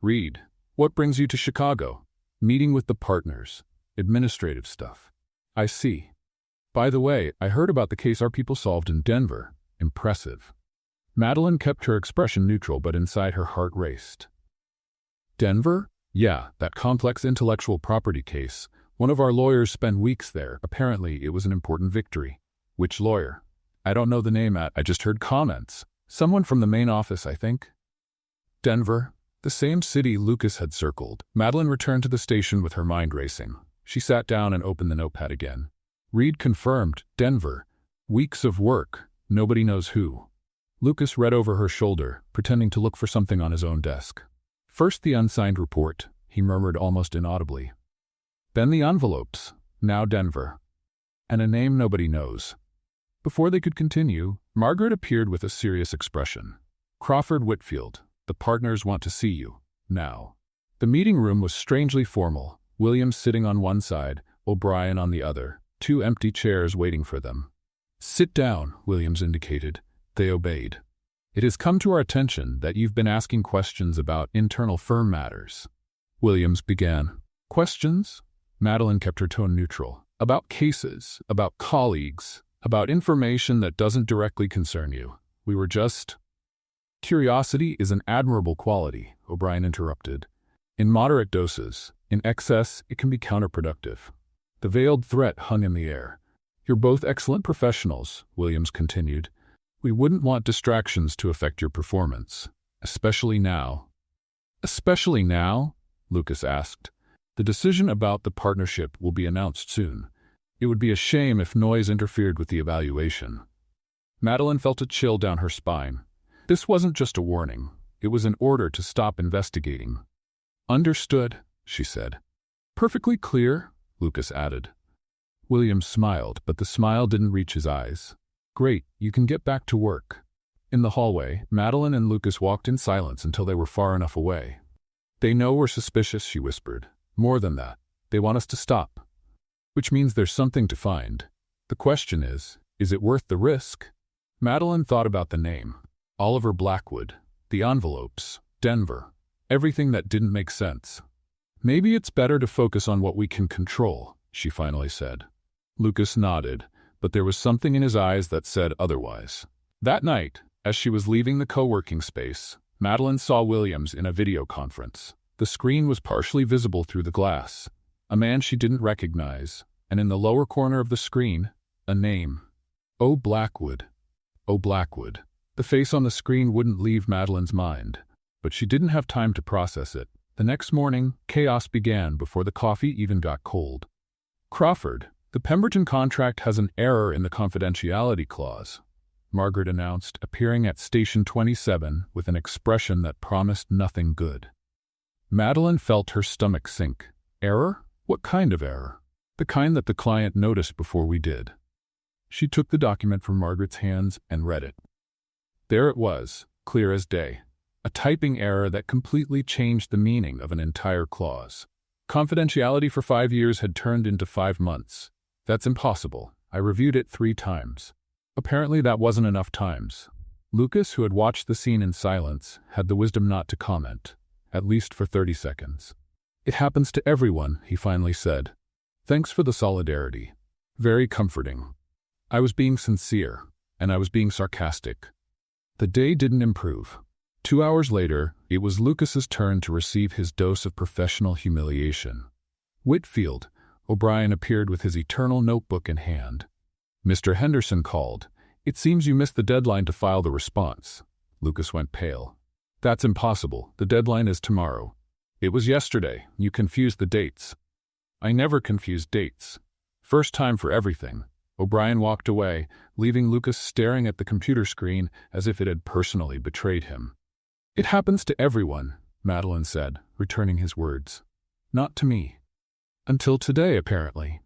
Speaker 1: "Reed, what brings you to Chicago?" "Meeting with the partners. Administrative stuff." "I see. By the way, I heard about the case our people solved in Denver. Impressive." Madeline kept her expression neutral, but inside her heart raced. "Denver? Yeah, that complex intellectual property case. One of our lawyers spent weeks there. Apparently, it was an important victory." "Which lawyer?" "I don't know the name I just heard comments. Someone from the main office, I think." Denver, the same city Lucas had circled. Madeline returned to the station with her mind racing. She sat down and opened the notepad again. Reed confirmed, Denver. Weeks of work, nobody knows who. Lucas read over her shoulder, pretending to look for something on his own desk. "First the unsigned report," he murmured almost inaudibly. "Then the envelopes, now Denver. And a name nobody knows." Before they could continue, Margaret appeared with a serious expression. "Crawford Whitfield, the partners want to see you, now." The meeting room was strangely formal, Williams sitting on one side, O'Brien on the other, two empty chairs waiting for them. "Sit down," Williams indicated. They obeyed. "It has come to our attention that you've been asking questions about internal firm matters." Williams began. "Questions?" Madeline kept her tone neutral. "About cases, about colleagues, about information that doesn't directly concern you. We were just—" "Curiosity is an admirable quality," O'Brien interrupted. "In moderate doses. In excess, it can be counterproductive." The veiled threat hung in the air. "You're both excellent professionals," Williams continued. "We wouldn't want distractions to affect your performance. Especially now." "Especially now?" Lucas asked. "The decision about the partnership will be announced soon. It would be a shame if noise interfered with the evaluation." Madeline felt a chill down her spine. This wasn't just a warning. It was an order to stop investigating. "Understood," she said. "Perfectly clear," Lucas added. Williams smiled, but the smile didn't reach his eyes. "Great, you can get back to work." In the hallway, Madeline and Lucas walked in silence until they were far enough away. They know we're suspicious, she whispered. More than that, they want us to stop. Which means there's something to find. The question is it worth the risk? Madeline thought about the name. Oliver Blackwood, the envelopes, Denver, everything that didn't make sense. Maybe it's better to focus on what we can control, she finally said. Lucas nodded, but there was something in his eyes that said otherwise. That night, as she was leaving the co-working space, Madeline saw Williams in a video conference. The screen was partially visible through the glass. A man she didn't recognize, and in the lower corner of the screen, a name. Oh, Blackwood. Oh, Blackwood. The face on the screen wouldn't leave Madeline's mind, but she didn't have time to process it. The next morning, chaos began before the coffee even got cold. Crawford, the Pemberton contract has an error in the confidentiality clause, Margaret announced, appearing at Station 27 with an expression that promised nothing good. Madeline felt her stomach sink. Error? What kind of error? The kind that the client noticed before we did. She took the document from Margaret's hands and read it. There it was, clear as day. A typing error that completely changed the meaning of an entire clause. Confidentiality for 5 years had turned into 5 months. That's impossible. I reviewed it 3 times. Apparently that wasn't enough times. Lucas, who had watched the scene in silence, had the wisdom not to comment, at least for 30 seconds. It happens to everyone, he finally said. Thanks for the solidarity. Very comforting. I was being sincere, and I was being sarcastic. The day didn't improve. 2 hours later, it was Lucas's turn to receive his dose of professional humiliation. Whitfield, O'Brien appeared with his eternal notebook in hand. Mr. Henderson called. It seems you missed the deadline to file the response. Lucas went pale. That's impossible. The deadline is tomorrow. It was yesterday. You confused the dates. I never confuse dates. First time for everything. O'Brien walked away, leaving Lucas staring at the computer screen as if it had personally betrayed him. It happens to everyone, Madeline said, returning his words. Not to me. Until today, apparently.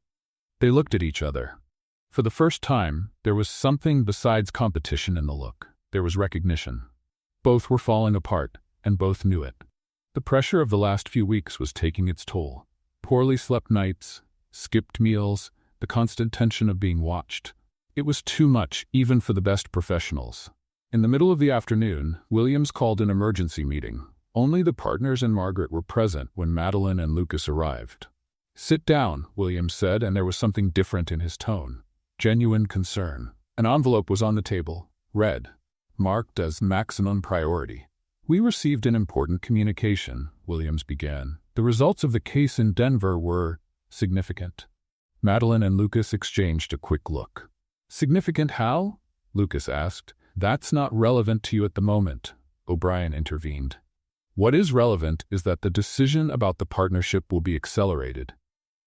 Speaker 1: They looked at each other. For the first time, there was something besides competition in the look. There was recognition. Both were falling apart, and both knew it. The pressure of the last few weeks was taking its toll. Poorly slept nights, skipped meals, the constant tension of being watched. It was too much, even for the best professionals. In the middle of the afternoon, Williams called an emergency meeting. Only the partners and Margaret were present when Madeline and Lucas arrived. Sit down, Williams said, and there was something different in his tone. Genuine concern. An envelope was on the table, red, marked as maximum priority. We received an important communication, Williams began. The results of the case in Denver were significant. Madeline and Lucas exchanged a quick look. Significant how? Lucas asked. That's not relevant to you at the moment, O'Brien intervened. What is relevant is that the decision about the partnership will be accelerated.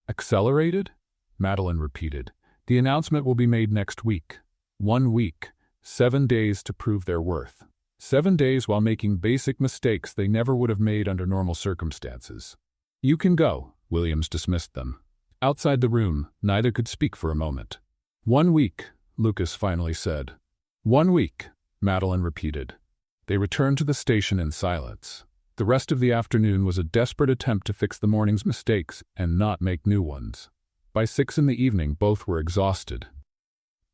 Speaker 1: Accelerated? Madeline repeated. The announcement will be made next week. 1 week. 7 days to prove their worth. 7 days while making basic mistakes they never would have made under normal circumstances. You can go, Williams dismissed them. Outside the room, neither could speak for a moment. 1 week, Lucas finally said. 1 week, Madeline repeated. They returned to the station in silence. The rest of the afternoon was a desperate attempt to fix the morning's mistakes and not make new ones. By 6 in the evening, both were exhausted.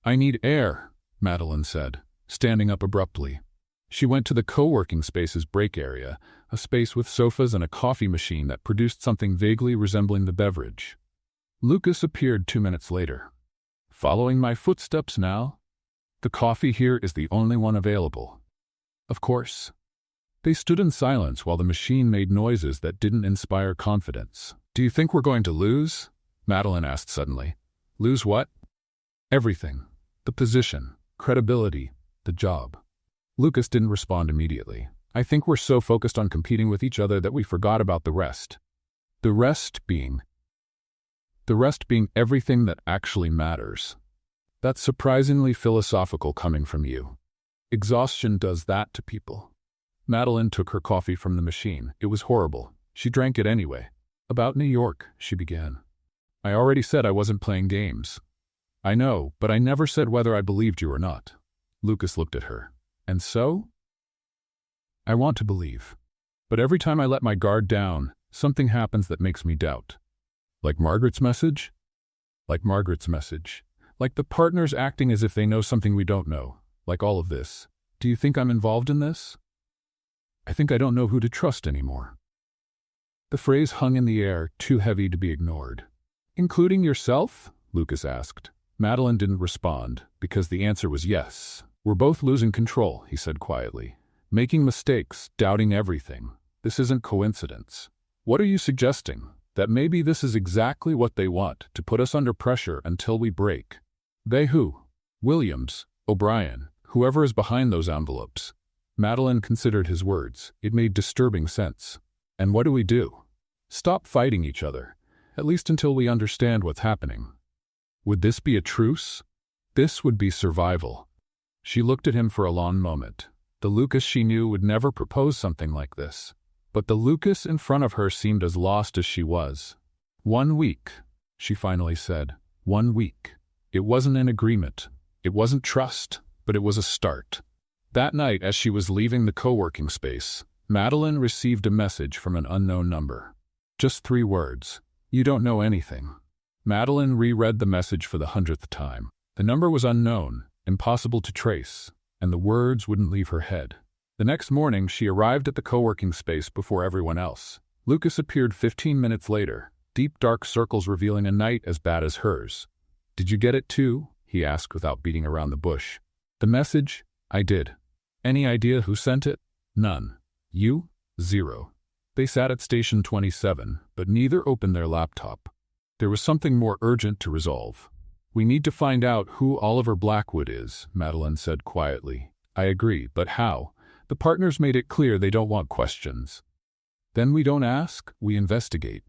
Speaker 1: I need air, Madeline said, standing up abruptly. She went to the co-working space's break area, a space with sofas and a coffee machine that produced something vaguely resembling the beverage. Lucas appeared 2 minutes later. Following my footsteps now? The coffee here is the only one available. Of course. They stood in silence while the machine made noises that didn't inspire confidence. Do you think we're going to lose? Madeline asked suddenly. Lose what? Everything. The position, credibility, the job. Lucas didn't respond immediately. I think we're so focused on competing with each other that we forgot about the rest. The rest being everything that actually matters. That's surprisingly philosophical coming from you. Exhaustion does that to people. Madeline took her coffee from the machine. It was horrible. She drank it anyway. About New York, she began. I already said I wasn't playing games. I know, but I never said whether I believed you or not. Lucas looked at her. And so? I want to believe. But every time I let my guard down, something happens that makes me doubt. Like Margaret's message? Like Margaret's message. Like the partners acting as if they know something we don't know. Like all of this. Do you think I'm involved in this? I think I don't know who to trust anymore. The phrase hung in the air, too heavy to be ignored. Including yourself? Lucas asked. Madeline didn't respond, because the answer was yes. We're both losing control, he said quietly. Making mistakes, doubting everything. This isn't coincidence. What are you suggesting? That maybe this is exactly what they want, to put us under pressure until we break. They who? Williams, O'Brien, whoever is behind those envelopes. Madeline considered his words. It made disturbing sense. And what do we do? Stop fighting each other, at least until we understand what's happening. Would this be a truce? This would be survival. She looked at him for a long moment. The Lucas she knew would never propose something like this. But the Lucas in front of her seemed as lost as she was. 1 week, she finally said. 1 week. It wasn't an agreement. It wasn't trust, but it was a start. That night, as she was leaving the co-working space, Madeline received a message from an unknown number. Just 3 words. You don't know anything. Madeline reread the message for the 100th time. The number was unknown, impossible to trace, and the words wouldn't leave her head. The next morning, she arrived at the co-working space before everyone else. Lucas appeared 15 minutes later, deep dark circles revealing a night as bad as hers. Did you get it too? He asked without beating around the bush. The message? I did. Any idea who sent it? None. You? 0. They sat at station 27, but neither opened their laptop. There was something more urgent to resolve. We need to find out who Oliver Blackwood is, Madeline said quietly. I agree, but how? The partners made it clear they don't want questions. Then we don't ask, we investigate.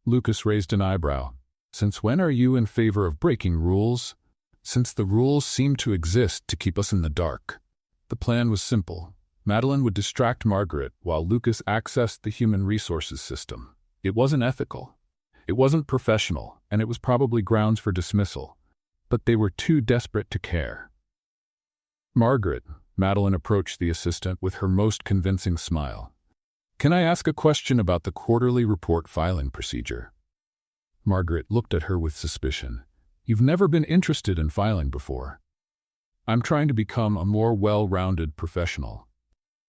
Speaker 1: Lucas raised an eyebrow. Since when are you in favor of breaking rules? Since the rules seem to exist to keep us in the dark. The plan was simple. Madeline would distract Margaret while Lucas accessed the human resources system. It wasn't ethical. It wasn't professional, and it was probably grounds for dismissal. But they were too desperate to care. Margaret, Madeline approached the assistant with her most convincing smile. Can I ask a question about the quarterly report filing procedure? Margaret looked at her with suspicion. You've never been interested in filing before. I'm trying to become a more well-rounded professional.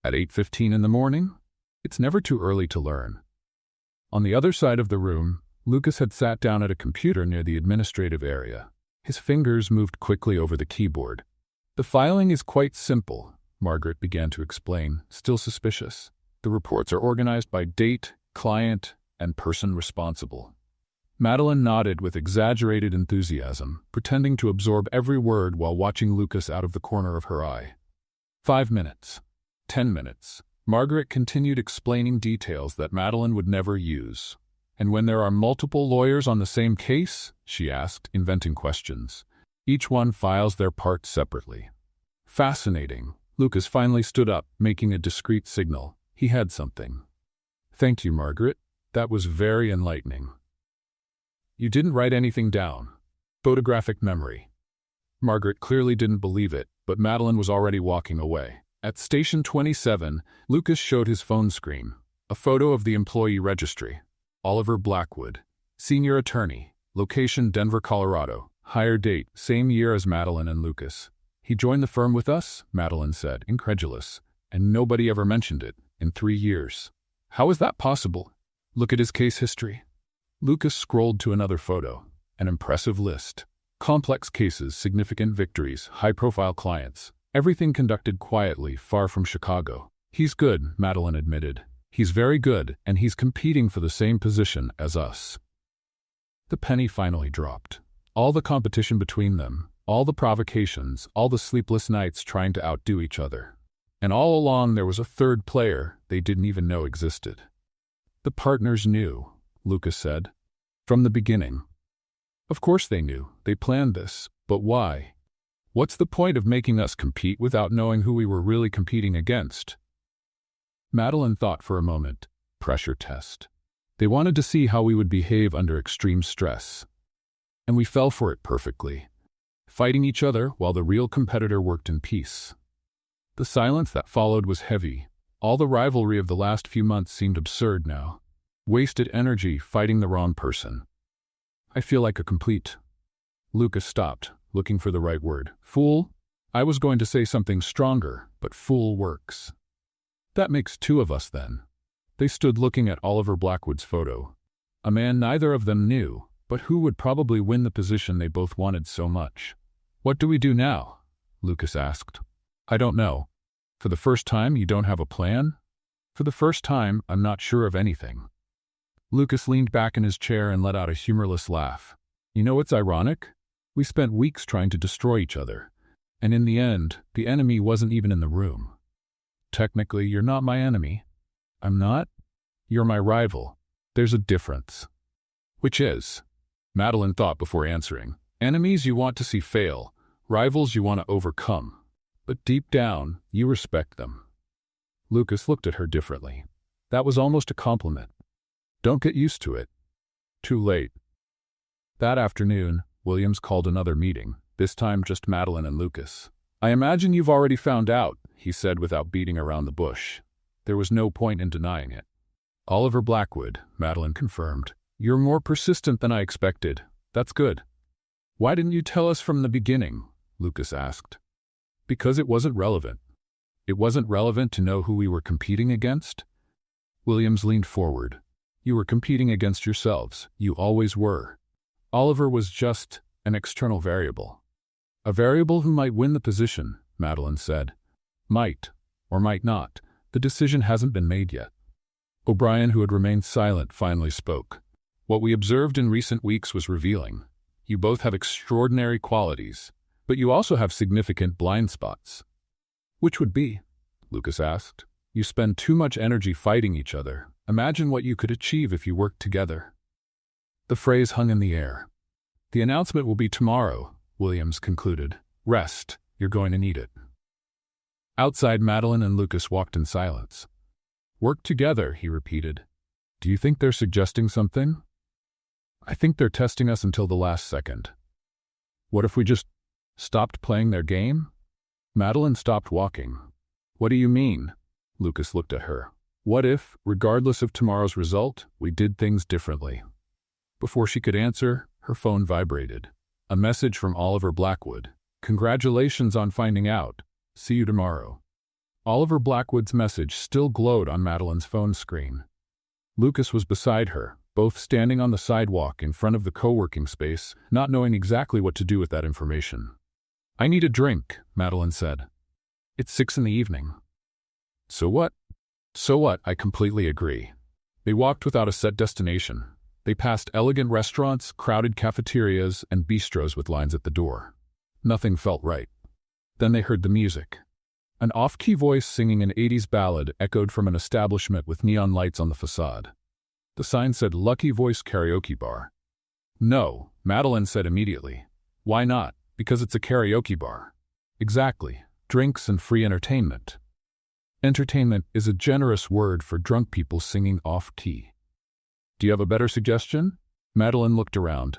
Speaker 1: At 8:15 in the morning? It's never too early to learn. On the other side of the room, Lucas had sat down at a computer near the administrative area. His fingers moved quickly over the keyboard. The filing is quite simple, Margaret began to explain, still suspicious. The reports are organized by date, client, and person responsible. Madeline nodded with exaggerated enthusiasm, pretending to absorb every word while watching Lucas out of the corner of her eye. 5 minutes. 10 minutes. Margaret continued explaining details that Madeline would never use. And when there are multiple lawyers on the same case? She asked, inventing questions. Each one files their part separately. Fascinating. Lucas finally stood up, making a discreet signal. He had something. Thank you, Margaret. That was very enlightening. You didn't write anything down. Photographic memory. Margaret clearly didn't believe it, but Madeline was already walking away. At station 27, Lucas showed his phone screen. A photo of the employee registry. Oliver Blackwood. Senior attorney. Location Denver, Colorado. Hire date, same year as Madeline and Lucas. He joined the firm with us, Madeline said, incredulous. And nobody ever mentioned it, in 3 years. How is that possible? Look at his case history. Lucas scrolled to another photo. An impressive list. Complex cases, significant victories, high-profile clients. Everything conducted quietly, far from Chicago. He's good, Madeline admitted. He's very good, and he's competing for the same position as us. The penny finally dropped. All the competition between them, all the provocations, all the sleepless nights trying to outdo each other. And all along there was a third player they didn't even know existed. The partners knew, Lucas said. From the beginning. Of course they knew. They planned this. But why? What's the point of making us compete without knowing who we were really competing against? Madeline thought for a moment. Pressure test. They wanted to see how we would behave under extreme stress. And we fell for it perfectly. Fighting each other while the real competitor worked in peace. The silence that followed was heavy. All the rivalry of the last few months seemed absurd now. Wasted energy fighting the wrong person. I feel like a complete... Lucas stopped, looking for the right word. Fool? I was going to say something stronger, but fool works. That makes two of us then. They stood looking at Oliver Blackwood's photo. A man neither of them knew, but who would probably win the position they both wanted so much. What do we do now? Lucas asked. I don't know. For the first time, you don't have a plan? For the first time, I'm not sure of anything. Lucas leaned back in his chair and let out a humorless laugh. You know what's ironic? We spent weeks trying to destroy each other. And in the end, the enemy wasn't even in the room. Technically, you're not my enemy. I'm not? You're my rival. There's a difference. Which is? Madeline thought before answering. Enemies you want to see fail, rivals you want to overcome. But deep down, you respect them. Lucas looked at her differently. That was almost a compliment. Don't get used to it. Too late. That afternoon, Williams called another meeting, this time just Madeline and Lucas. I imagine you've already found out, he said without beating around the bush. There was no point in denying it. Oliver Blackwood, Madeline confirmed. You're more persistent than I expected. That's good. Why didn't you tell us from the beginning? Lucas asked. Because it wasn't relevant. It wasn't relevant to know who we were competing against? Williams leaned forward. You were competing against yourselves. You always were. Oliver was just an external variable. A variable who might win the position, Madeline said. Might, or might not. The decision hasn't been made yet. O'Brien, who had remained silent, finally spoke. What we observed in recent weeks was revealing. You both have extraordinary qualities, but you also have significant blind spots. Which would be? Lucas asked. You spend too much energy fighting each other. Imagine what you could achieve if you worked together. The phrase hung in the air. The announcement will be tomorrow, Williams concluded. Rest. You're going to need it. Outside, Madeline and Lucas walked in silence. Work together, he repeated. Do you think they're suggesting something? I think they're testing us until the last second. What if we just stopped playing their game? Madeline stopped walking. What do you mean? Lucas looked at her. What if, regardless of tomorrow's result, we did things differently? Before she could answer, her phone vibrated. A message from Oliver Blackwood. Congratulations on finding out. See you tomorrow. Oliver Blackwood's message still glowed on Madeline's phone screen. Lucas was beside her, both standing on the sidewalk in front of the co-working space, not knowing exactly what to do with that information. I need a drink, Madeline said. It's 6 p.m. So what? So what, I completely agree. They walked without a set destination. They passed elegant restaurants, crowded cafeterias, and bistros with lines at the door. Nothing felt right. Then they heard the music. An off-key voice singing an 80s ballad echoed from an establishment with neon lights on the facade. The sign said Lucky Voice Karaoke Bar. No, Madeline said immediately. Why not? Because it's a karaoke bar. Exactly. Drinks and free entertainment. Entertainment is a generous word for drunk people singing off-key. Do you have a better suggestion? Madeline looked around.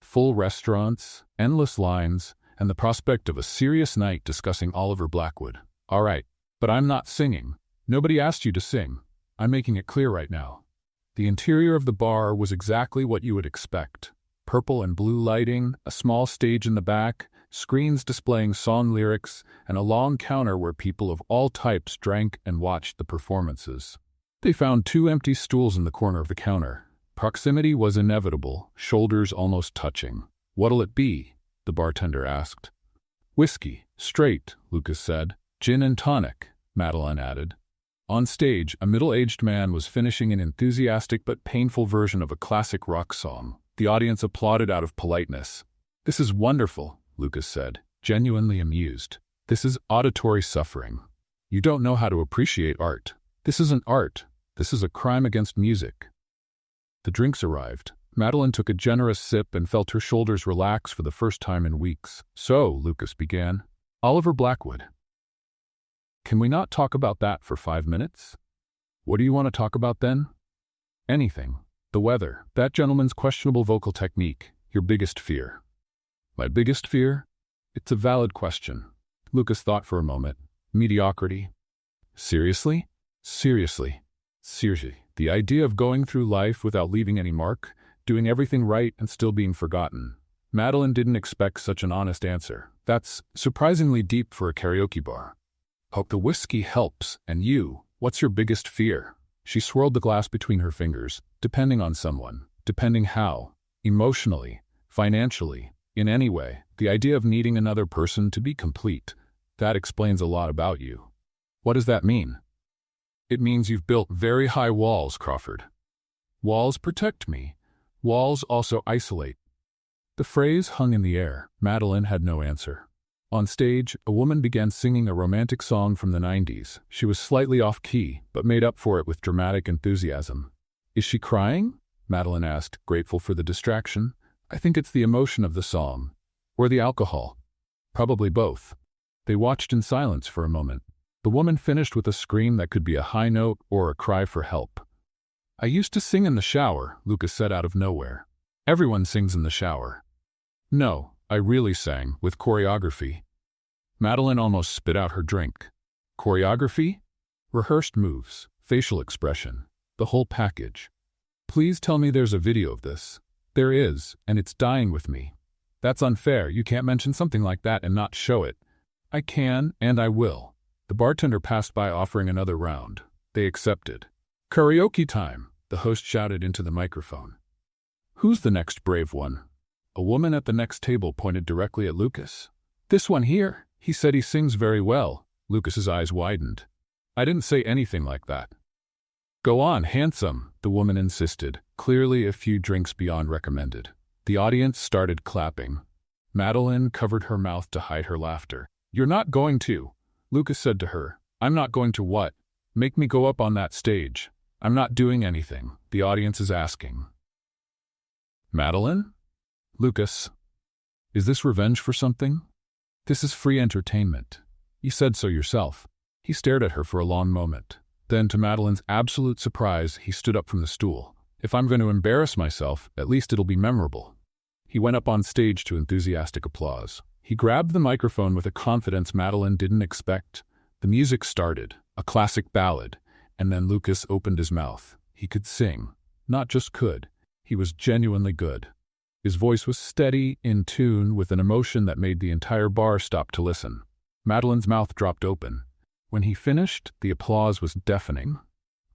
Speaker 1: Full restaurants, endless lines, and the prospect of a serious night discussing Oliver Blackwood. All right, but I'm not singing. Nobody asked you to sing. I'm making it clear right now. The interior of the bar was exactly what you would expect. Purple and blue lighting, a small stage in the back, screens displaying song lyrics, and a long counter where people of all types drank and watched the performances. They found 2 empty stools in the corner of the counter. Proximity was inevitable, shoulders almost touching. What'll it be? The bartender asked. Whiskey, straight, Lucas said. Gin and tonic, Madeline added. On stage, a middle-aged man was finishing an enthusiastic but painful version of a classic rock song. The audience applauded out of politeness. This is wonderful, Lucas said, genuinely amused. This is auditory suffering. You don't know how to appreciate art. This isn't art. This is a crime against music. The drinks arrived. Madeline took a generous sip and felt her shoulders relax for the first time in weeks. So, Lucas began. Oliver Blackwood. Can we not talk about that for 5 minutes? What do you want to talk about then? Anything. The weather, that gentleman's questionable vocal technique, your biggest fear. My biggest fear? It's a valid question. Lucas thought for a moment. Mediocrity. Seriously? Seriously, the idea of going through life without leaving any mark, doing everything right and still being forgotten. Madeline didn't expect such an honest answer. That's surprisingly deep for a karaoke bar. Hope the whiskey helps, and you, what's your biggest fear? She swirled the glass between her fingers, depending on someone, depending how, emotionally, financially, in any way, the idea of needing another person to be complete. That explains a lot about you. What does that mean? It means you've built very high walls, Crawford. Walls protect me. Walls also isolate. The phrase hung in the air. Madeline had no answer. On stage, a woman began singing a romantic song from the 90s. She was slightly off-key, but made up for it with dramatic enthusiasm. Is she crying? Madeline asked, grateful for the distraction. I think it's the emotion of the song. Or the alcohol. Probably both. They watched in silence for a moment. The woman finished with a scream that could be a high note or a cry for help. I used to sing in the shower, Lucas said out of nowhere. Everyone sings in the shower. No, I really sang, with choreography. Madeline almost spit out her drink. Choreography? Rehearsed moves, facial expression, the whole package. Please tell me there's a video of this. There is, and it's dying with me. That's unfair. You can't mention something like that and not show it. I can, and I will. The bartender passed by offering another round. They accepted. Karaoke time, the host shouted into the microphone. Who's the next brave one? A woman at the next table pointed directly at Lucas. This one here, he said he sings very well. Lucas's eyes widened. I didn't say anything like that. Go on, handsome, the woman insisted, clearly a few drinks beyond recommended. The audience started clapping. Madeline covered her mouth to hide her laughter. You're not going to. Lucas said to her, I'm not going to what? Make me go up on that stage. I'm not doing anything, the audience is asking. Madeline? Lucas. Is this revenge for something? This is free entertainment. You said so yourself. He stared at her for a long moment. Then, to Madeline's absolute surprise, he stood up from the stool. If I'm going to embarrass myself, at least it'll be memorable. He went up on stage to enthusiastic applause. He grabbed the microphone with a confidence Madeline didn't expect. The music started, a classic ballad, and then Lucas opened his mouth. He could sing. Not just could. He was genuinely good. His voice was steady, in tune, with an emotion that made the entire bar stop to listen. Madeline's mouth dropped open. When he finished, the applause was deafening.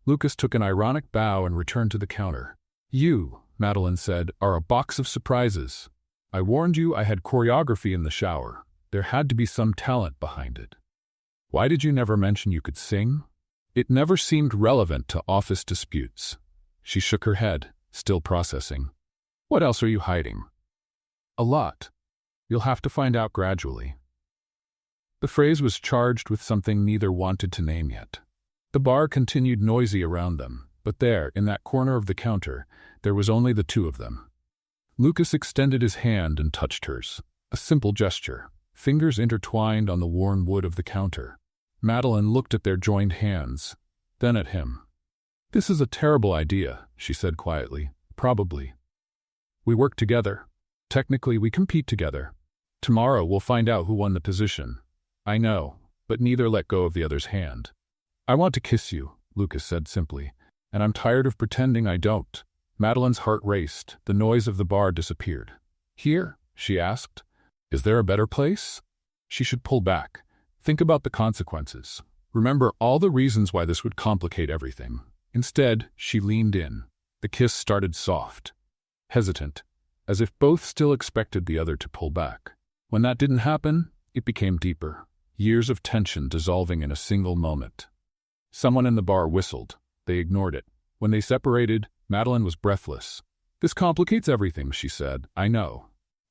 Speaker 1: Lucas took an ironic bow and returned to the counter. You, Madeline said, are a box of surprises. I warned you I had choreography in the shower. There had to be some talent behind it. Why did you never mention you could sing? It never seemed relevant to office disputes. She shook her head, still processing. What else are you hiding? A lot. You'll have to find out gradually. The phrase was charged with something neither wanted to name yet. The bar continued noisy around them, but there, in that corner of the counter, there was only the two of them. Lucas extended his hand and touched hers. A simple gesture, fingers intertwined on the worn wood of the counter. Madeline looked at their joined hands, then at him. This is a terrible idea, she said quietly. Probably. We work together. Technically, we compete together. Tomorrow we'll find out who won the position. I know, but neither let go of the other's hand. I want to kiss you, Lucas said simply, and I'm tired of pretending I don't. Madeline's heart raced. The noise of the bar disappeared. Here? She asked. Is there a better place? She should pull back. Think about the consequences. Remember all the reasons why this would complicate everything. Instead, she leaned in. The kiss started soft, hesitant, as if both still expected the other to pull back. When that didn't happen, it became deeper. Years of tension dissolving in a single moment. Someone in the bar whistled. They ignored it. When they separated, Madeline was breathless. This complicates everything, she said. I know.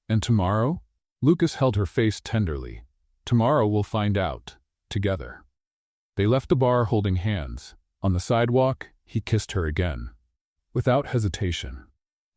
Speaker 1: And tomorrow? Lucas held her face tenderly. Tomorrow we'll find out. Together. They left the bar holding hands. On the sidewalk, he kissed her again. Without hesitation.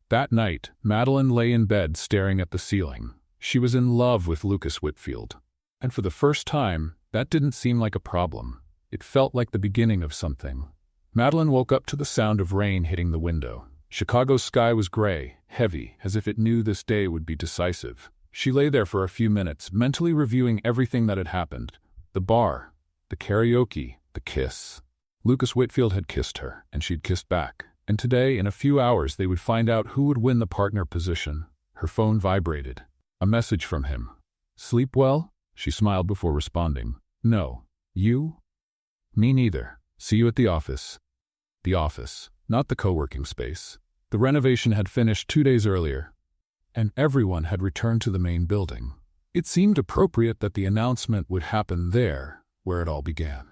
Speaker 1: That night, Madeline lay in bed staring at the ceiling. She was in love with Lucas Whitfield. And for the first time, that didn't seem like a problem. It felt like the beginning of something. Madeline woke up to the sound of rain hitting the window. Chicago's sky was gray, heavy, as if it knew this day would be decisive. She lay there for a few minutes, mentally reviewing everything that had happened. The bar, the karaoke, the kiss. Lucas Whitfield had kissed her, and she'd kissed back. And today, in a few hours, they would find out who would win the partner position. Her phone vibrated. A message from him. "Sleep well?" She smiled before responding. "No. You?" "Me neither. See you at the office." The office, not the co-working space. The renovation had finished 2 days earlier, and everyone had returned to the main building. It seemed appropriate that the announcement would happen there, where it all began.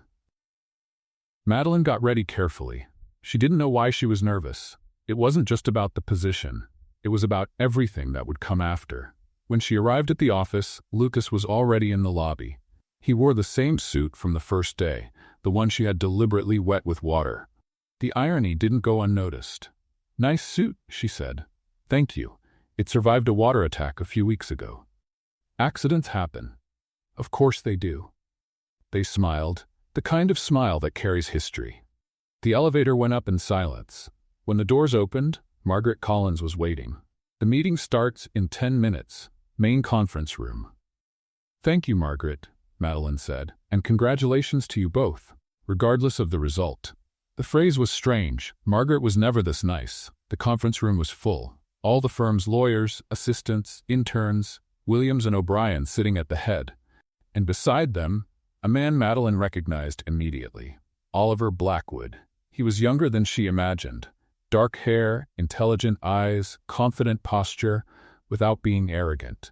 Speaker 1: Madeline got ready carefully. She didn't know why she was nervous. It wasn't just about the position. It was about everything that would come after. When she arrived at the office, Lucas was already in the lobby. He wore the same suit from the first day, the one she had deliberately wet with water. The irony didn't go unnoticed. "Nice suit," she said. "Thank you. It survived a water attack a few weeks ago." "Accidents happen." "Of course they do." They smiled, the kind of smile that carries history. The elevator went up in silence. When the doors opened, Margaret Collins was waiting. "The meeting starts in 10 minutes. Main conference room." "Thank you, Margaret," Madeline said, "and congratulations to you both, regardless of the result." The phrase was strange. Margaret was never this nice. The conference room was full. All the firm's lawyers, assistants, interns, Williams and O'Brien sitting at the head. And beside them, a man Madeline recognized immediately. Oliver Blackwood. He was younger than she imagined. Dark hair, intelligent eyes, confident posture, without being arrogant.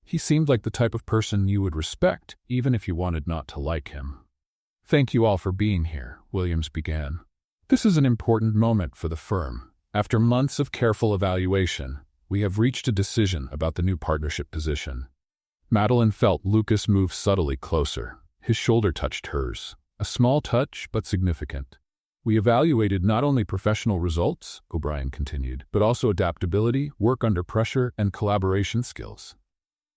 Speaker 1: He seemed like the type of person you would respect, even if you wanted not to like him. "Thank you all for being here," Williams began. "This is an important moment for the firm. After months of careful evaluation, we have reached a decision about the new partnership position." Madeline felt Lucas move subtly closer. His shoulder touched hers. A small touch, but significant. "We evaluated not only professional results," O'Brien continued, "but also adaptability, work under pressure, and collaboration skills."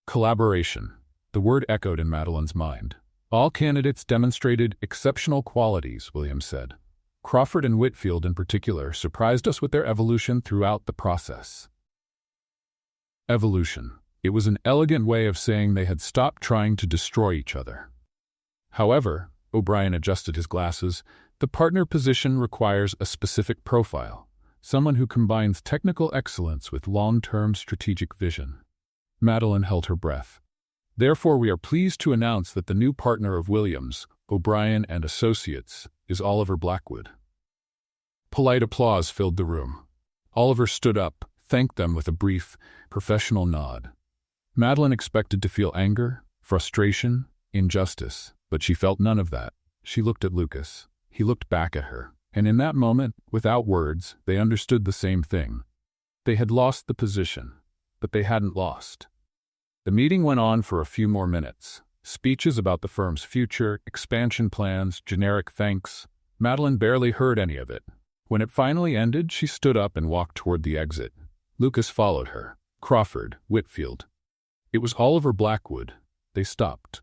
Speaker 1: Collaboration. The word echoed in Madeline's mind. "All candidates demonstrated exceptional qualities," Williams said. "Crawford and Whitfield in particular surprised us with their evolution throughout the process." Evolution. It was an elegant way of saying they had stopped trying to destroy each other. However, O'Brien adjusted his glasses, the partner position requires a specific profile, someone who combines technical excellence with long-term strategic vision. Madeline held her breath. "Therefore, we are pleased to announce that the new partner of Williams, O'Brien and Associates, is Oliver Blackwood." Polite applause filled the room. Oliver stood up, thanked them with a brief, professional nod. Madeline expected to feel anger, frustration, injustice, but she felt none of that. She looked at Lucas. He looked back at her, and in that moment, without words, they understood the same thing. They had lost the position, but they hadn't lost. The meeting went on for a few more minutes. Speeches about the firm's future, expansion plans, generic thanks. Madeline barely heard any of it. When it finally ended, she stood up and walked toward the exit. Lucas followed her. Crawford, Whitfield. It was Oliver Blackwood. They stopped.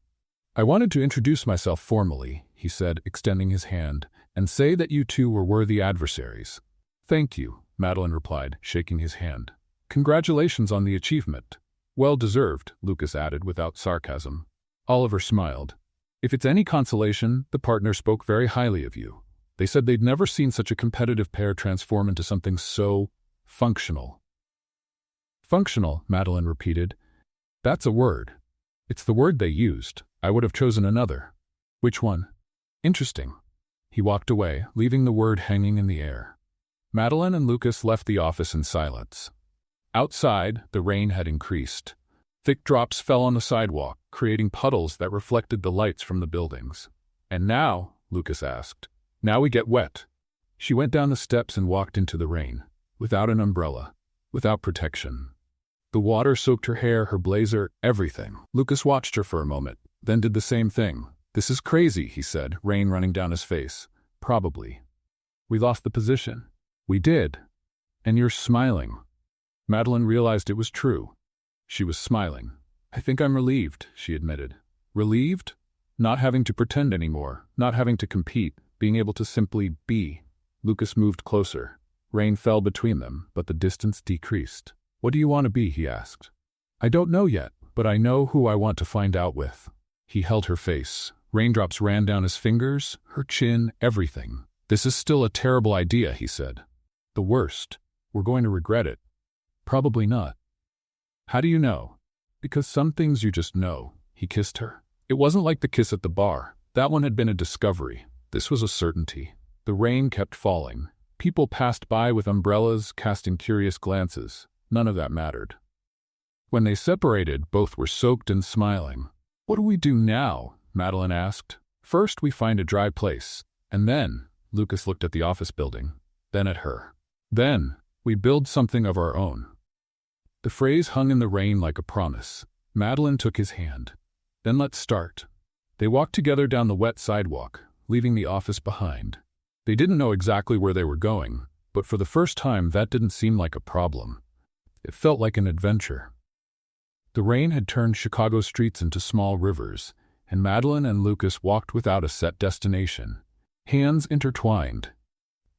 Speaker 1: "I wanted to introduce myself formally," he said, extending his hand, "and say that you two were worthy adversaries." "Thank you," Madeline replied, shaking his hand. "Congratulations on the achievement." "Well deserved," Lucas added without sarcasm. Oliver smiled. "If it's any consolation, the partner spoke very highly of you. They said they'd never seen such a competitive pair transform into something so functional." "Functional," Madeline repeated. "That's a word. It's the word they used. I would have chosen another." "Which one?" "Interesting." He walked away, leaving the word hanging in the air. Madeline and Lucas left the office in silence. Outside, the rain had increased. Thick drops fell on the sidewalk, creating puddles that reflected the lights from the buildings. "And now?" Lucas asked. "Now we get wet." She went down the steps and walked into the rain, without an umbrella, without protection. The water soaked her hair, her blazer, everything. Lucas watched her for a moment, then did the same thing. "This is crazy," he said, rain running down his face. "Probably. We lost the position." "We did. And you're smiling." Madeline realized it was true. She was smiling. "I think I'm relieved," she admitted. "Relieved? Not having to pretend anymore, not having to compete, being able to simply be." Lucas moved closer. Rain fell between them, but the distance decreased. "What do you want to be?" he asked. "I don't know yet, but I know who I want to find out with." He held her face. Raindrops ran down his fingers, her chin, everything. This is still a terrible idea, he said. The worst. We're going to regret it. Probably not. How do you know? Because some things you just know. He kissed her. It wasn't like the kiss at the bar. That one had been a discovery. This was a certainty. The rain kept falling. People passed by with umbrellas, casting curious glances. None of that mattered. When they separated, both were soaked and smiling. What do we do now? Madeline asked. First, we find a dry place. And then, Lucas looked at the office building. Then at her. Then, we build something of our own. The phrase hung in the rain like a promise. Madeline took his hand. Then let's start. They walked together down the wet sidewalk, leaving the office behind. They didn't know exactly where they were going, but for the first time that didn't seem like a problem. It felt like an adventure. The rain had turned Chicago streets into small rivers, and Madeline and Lucas walked without a set destination, hands intertwined,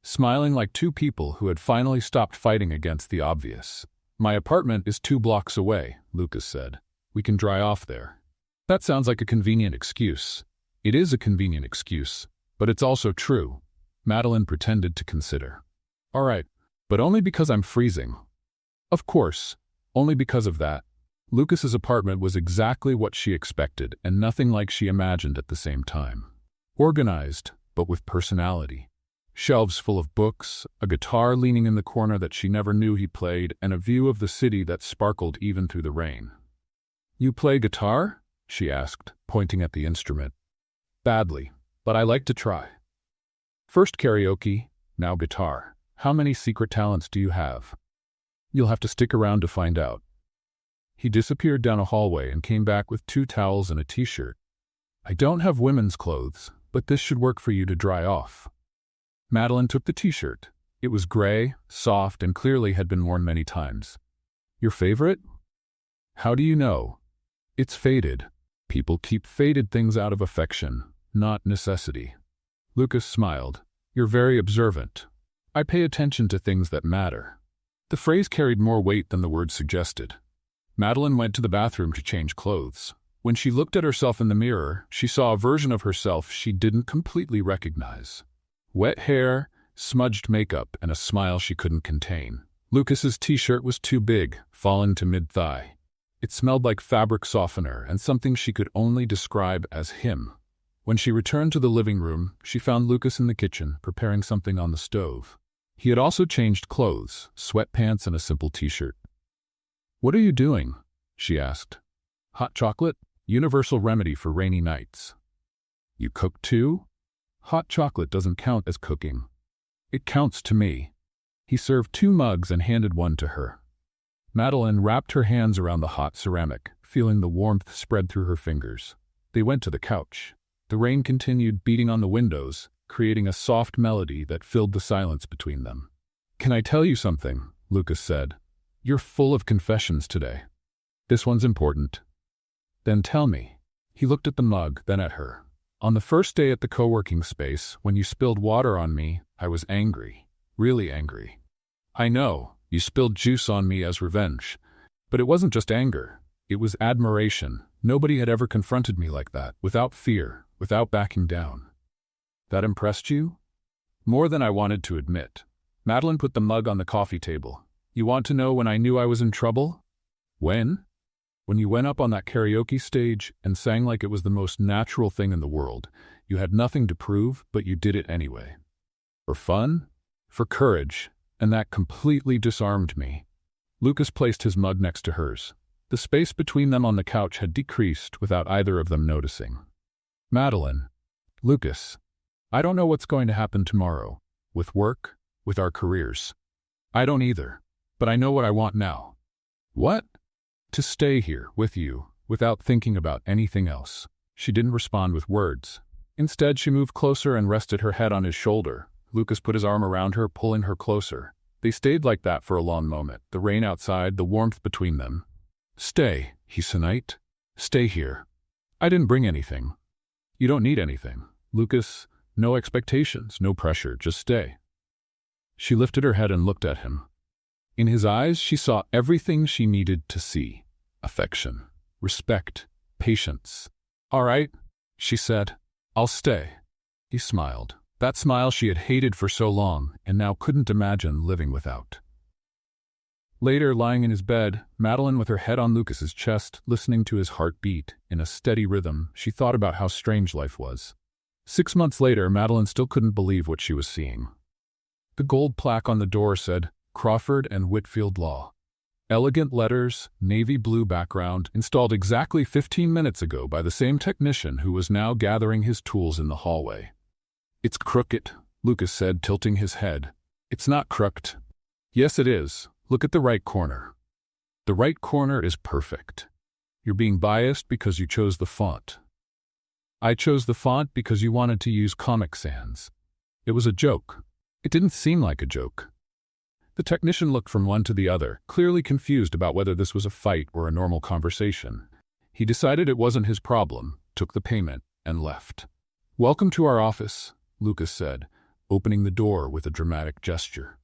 Speaker 1: smiling like two people who had finally stopped fighting against the obvious. My apartment is 2 blocks away, Lucas said. We can dry off there. That sounds like a convenient excuse. It is a convenient excuse, but it's also true. Madeline pretended to consider. All right, but only because I'm freezing. Of course, only because of that. Lucas's apartment was exactly what she expected and nothing like she imagined at the same time. Organized, but with personality. Shelves full of books, a guitar leaning in the corner that she never knew he played, and a view of the city that sparkled even through the rain. You play guitar? She asked, pointing at the instrument. Badly, but I like to try. First karaoke, now guitar. How many secret talents do you have? You'll have to stick around to find out. He disappeared down a hallway and came back with 2 towels and a t-shirt. I don't have women's clothes, but this should work for you to dry off. Madeline took the t-shirt. It was gray, soft, and clearly had been worn many times. Your favorite? How do you know? It's faded. People keep faded things out of affection, not necessity. Lucas smiled. You're very observant. I pay attention to things that matter. The phrase carried more weight than the word suggested. Madeline went to the bathroom to change clothes. When she looked at herself in the mirror, she saw a version of herself she didn't completely recognize. Wet hair, smudged makeup, and a smile she couldn't contain. Lucas's t-shirt was too big, fallen to mid-thigh. It smelled like fabric softener and something she could only describe as him. When she returned to the living room, she found Lucas in the kitchen, preparing something on the stove. He had also changed clothes, sweatpants and a simple t-shirt. What are you doing? She asked. Hot chocolate? Universal remedy for rainy nights. You cook too? Hot chocolate doesn't count as cooking. It counts to me. He served 2 mugs and handed one to her. Madeline wrapped her hands around the hot ceramic, feeling the warmth spread through her fingers. They went to the couch. The rain continued beating on the windows, creating a soft melody that filled the silence between them. Can I tell you something? Lucas said. You're full of confessions today. This one's important. Then tell me. He looked at the mug, then at her. On the first day at the coworking space, when you spilled water on me, I was angry. Really angry. I know, you spilled juice on me as revenge. But it wasn't just anger. It was admiration. Nobody had ever confronted me like that, without fear, without backing down. That impressed you? More than I wanted to admit. Madeline put the mug on the coffee table. You want to know when I knew I was in trouble? When? When you went up on that karaoke stage and sang like it was the most natural thing in the world. You had nothing to prove, but you did it anyway. For fun? For courage. And that completely disarmed me. Lucas placed his mug next to hers. The space between them on the couch had decreased without either of them noticing. Madeline. Lucas. I don't know what's going to happen tomorrow. With work, with our careers. I don't either. But I know what I want now. What? To stay here, with you, without thinking about anything else. She didn't respond with words. Instead, she moved closer and rested her head on his shoulder. Lucas put his arm around her, pulling her closer. They stayed like that for a long moment, the rain outside, the warmth between them. Stay, he said. Stay here. I didn't bring anything. You don't need anything. Lucas, no expectations, no pressure, just stay. She lifted her head and looked at him. In his eyes, she saw everything she needed to see. Affection, respect, patience. All right, she said. I'll stay. He smiled. That smile she had hated for so long and now couldn't imagine living without. Later, lying in his bed, Madeline with her head on Lucas's chest, listening to his heartbeat in a steady rhythm, she thought about how strange life was. 6 months later, Madeline still couldn't believe what she was seeing. The gold plaque on the door said, Crawford and Whitfield Law. Elegant letters, navy blue background, installed exactly 15 minutes ago by the same technician who was now gathering his tools in the hallway. It's crooked, Lucas said, tilting his head. It's not crooked. Yes, it is. Look at the right corner. The right corner is perfect. You're being biased because you chose the font. I chose the font because you wanted to use Comic Sans. It was a joke. It didn't seem like a joke. The technician looked from one to the other, clearly confused about whether this was a fight or a normal conversation. He decided it wasn't his problem, took the payment, and left. Welcome to our office, Lucas said, opening the door with a dramatic gesture.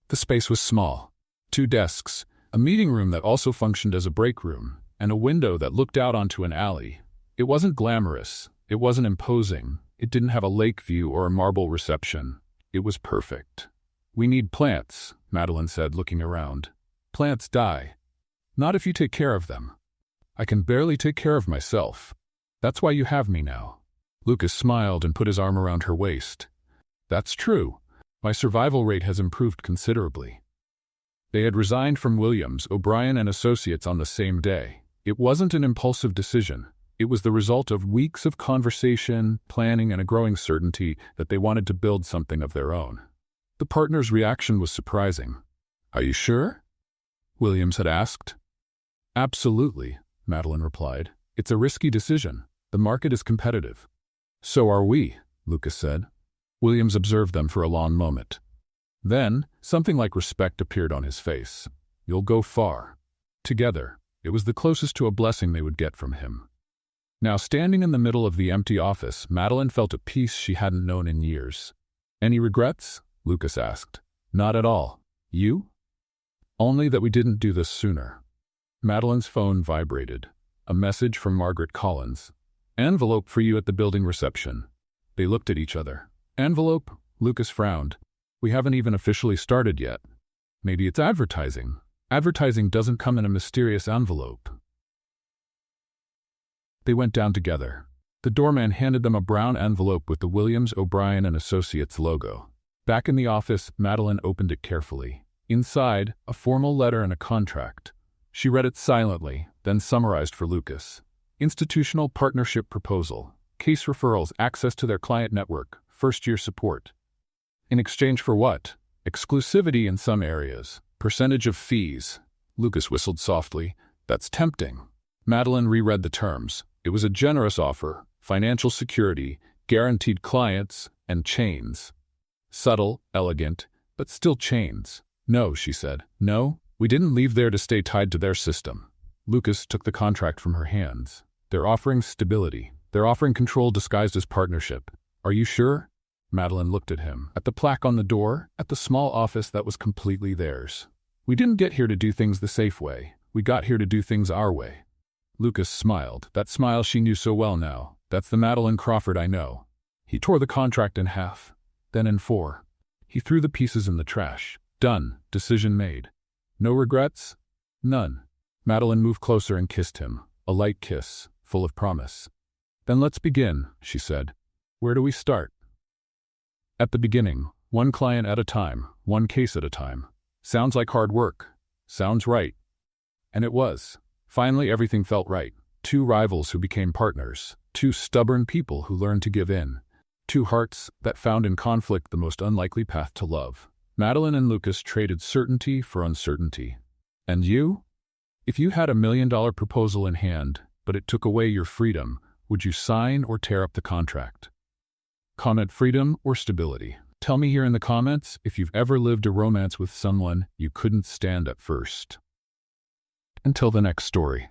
Speaker 1: The space was small. 2 desks, a meeting room that also functioned as a break room, and a window that looked out onto an alley. It wasn't glamorous. It wasn't imposing. It didn't have a lake view or a marble reception. It was perfect. We need plants, Madeline said, looking around. Plants die. Not if you take care of them. I can barely take care of myself. That's why you have me now. Lucas smiled and put his arm around her waist. That's true. My survival rate has improved considerably. They had resigned from Williams, O'Brien and Associates on the same day. It wasn't an impulsive decision. It was the result of weeks of conversation, planning, and a growing certainty that they wanted to build something of their own. The partner's reaction was surprising. Are you sure? Williams had asked. Absolutely, Madeline replied. It's a risky decision. The market is competitive. So are we, Lucas said. Williams observed them for a long moment. Then, something like respect appeared on his face. You'll go far. Together, it was the closest to a blessing they would get from him. Now, standing in the middle of the empty office, Madeline felt a peace she hadn't known in years. Any regrets? Lucas asked. Not at all. You? Only that we didn't do this sooner. Madeline's phone vibrated. A message from Margaret Collins. Envelope for you at the building reception. They looked at each other. Envelope? Lucas frowned. We haven't even officially started yet. Maybe it's advertising. Advertising doesn't come in a mysterious envelope. They went down together. The doorman handed them a brown envelope with the Williams, O'Brien and Associates logo. Back in the office, Madeline opened it carefully. Inside, a formal letter and a contract. She read it silently, then summarized for Lucas. Institutional partnership proposal. Case referrals, access to their client network, first-year support. In exchange for what? Exclusivity in some areas. Percentage of fees. Lucas whistled softly. That's tempting. Madeline reread the terms. It was a generous offer, financial security, guaranteed clients, and chains. Subtle, elegant, but still chains. No, she said. No, we didn't leave there to stay tied to their system. Lucas took the contract from her hands. They're offering stability. They're offering control disguised as partnership. Are you sure? Madeline looked at him, at the plaque on the door, at the small office that was completely theirs. We didn't get here to do things the safe way. We got here to do things our way. Lucas smiled, that smile she knew so well now. That's the Madeline Crawford I know. He tore the contract in half, then in 4. He threw the pieces in the trash. Done. Decision made. No regrets? None. Madeline moved closer and kissed him, a light kiss, full of promise. Then let's begin, she said. Where do we start? At the beginning, one client at a time, one case at a time. Sounds like hard work. Sounds right. And it was. Finally, everything felt right. 2 rivals who became partners. 2 stubborn people who learned to give in. 2 hearts that found in conflict the most unlikely path to love. Madeline and Lucas traded certainty for uncertainty. And you? If you had $1 million proposal in hand, but it took away your freedom, would you sign or tear up the contract? Comment freedom or stability. Tell me here in the comments if you've ever lived a romance with someone you couldn't stand at first. Until the next story.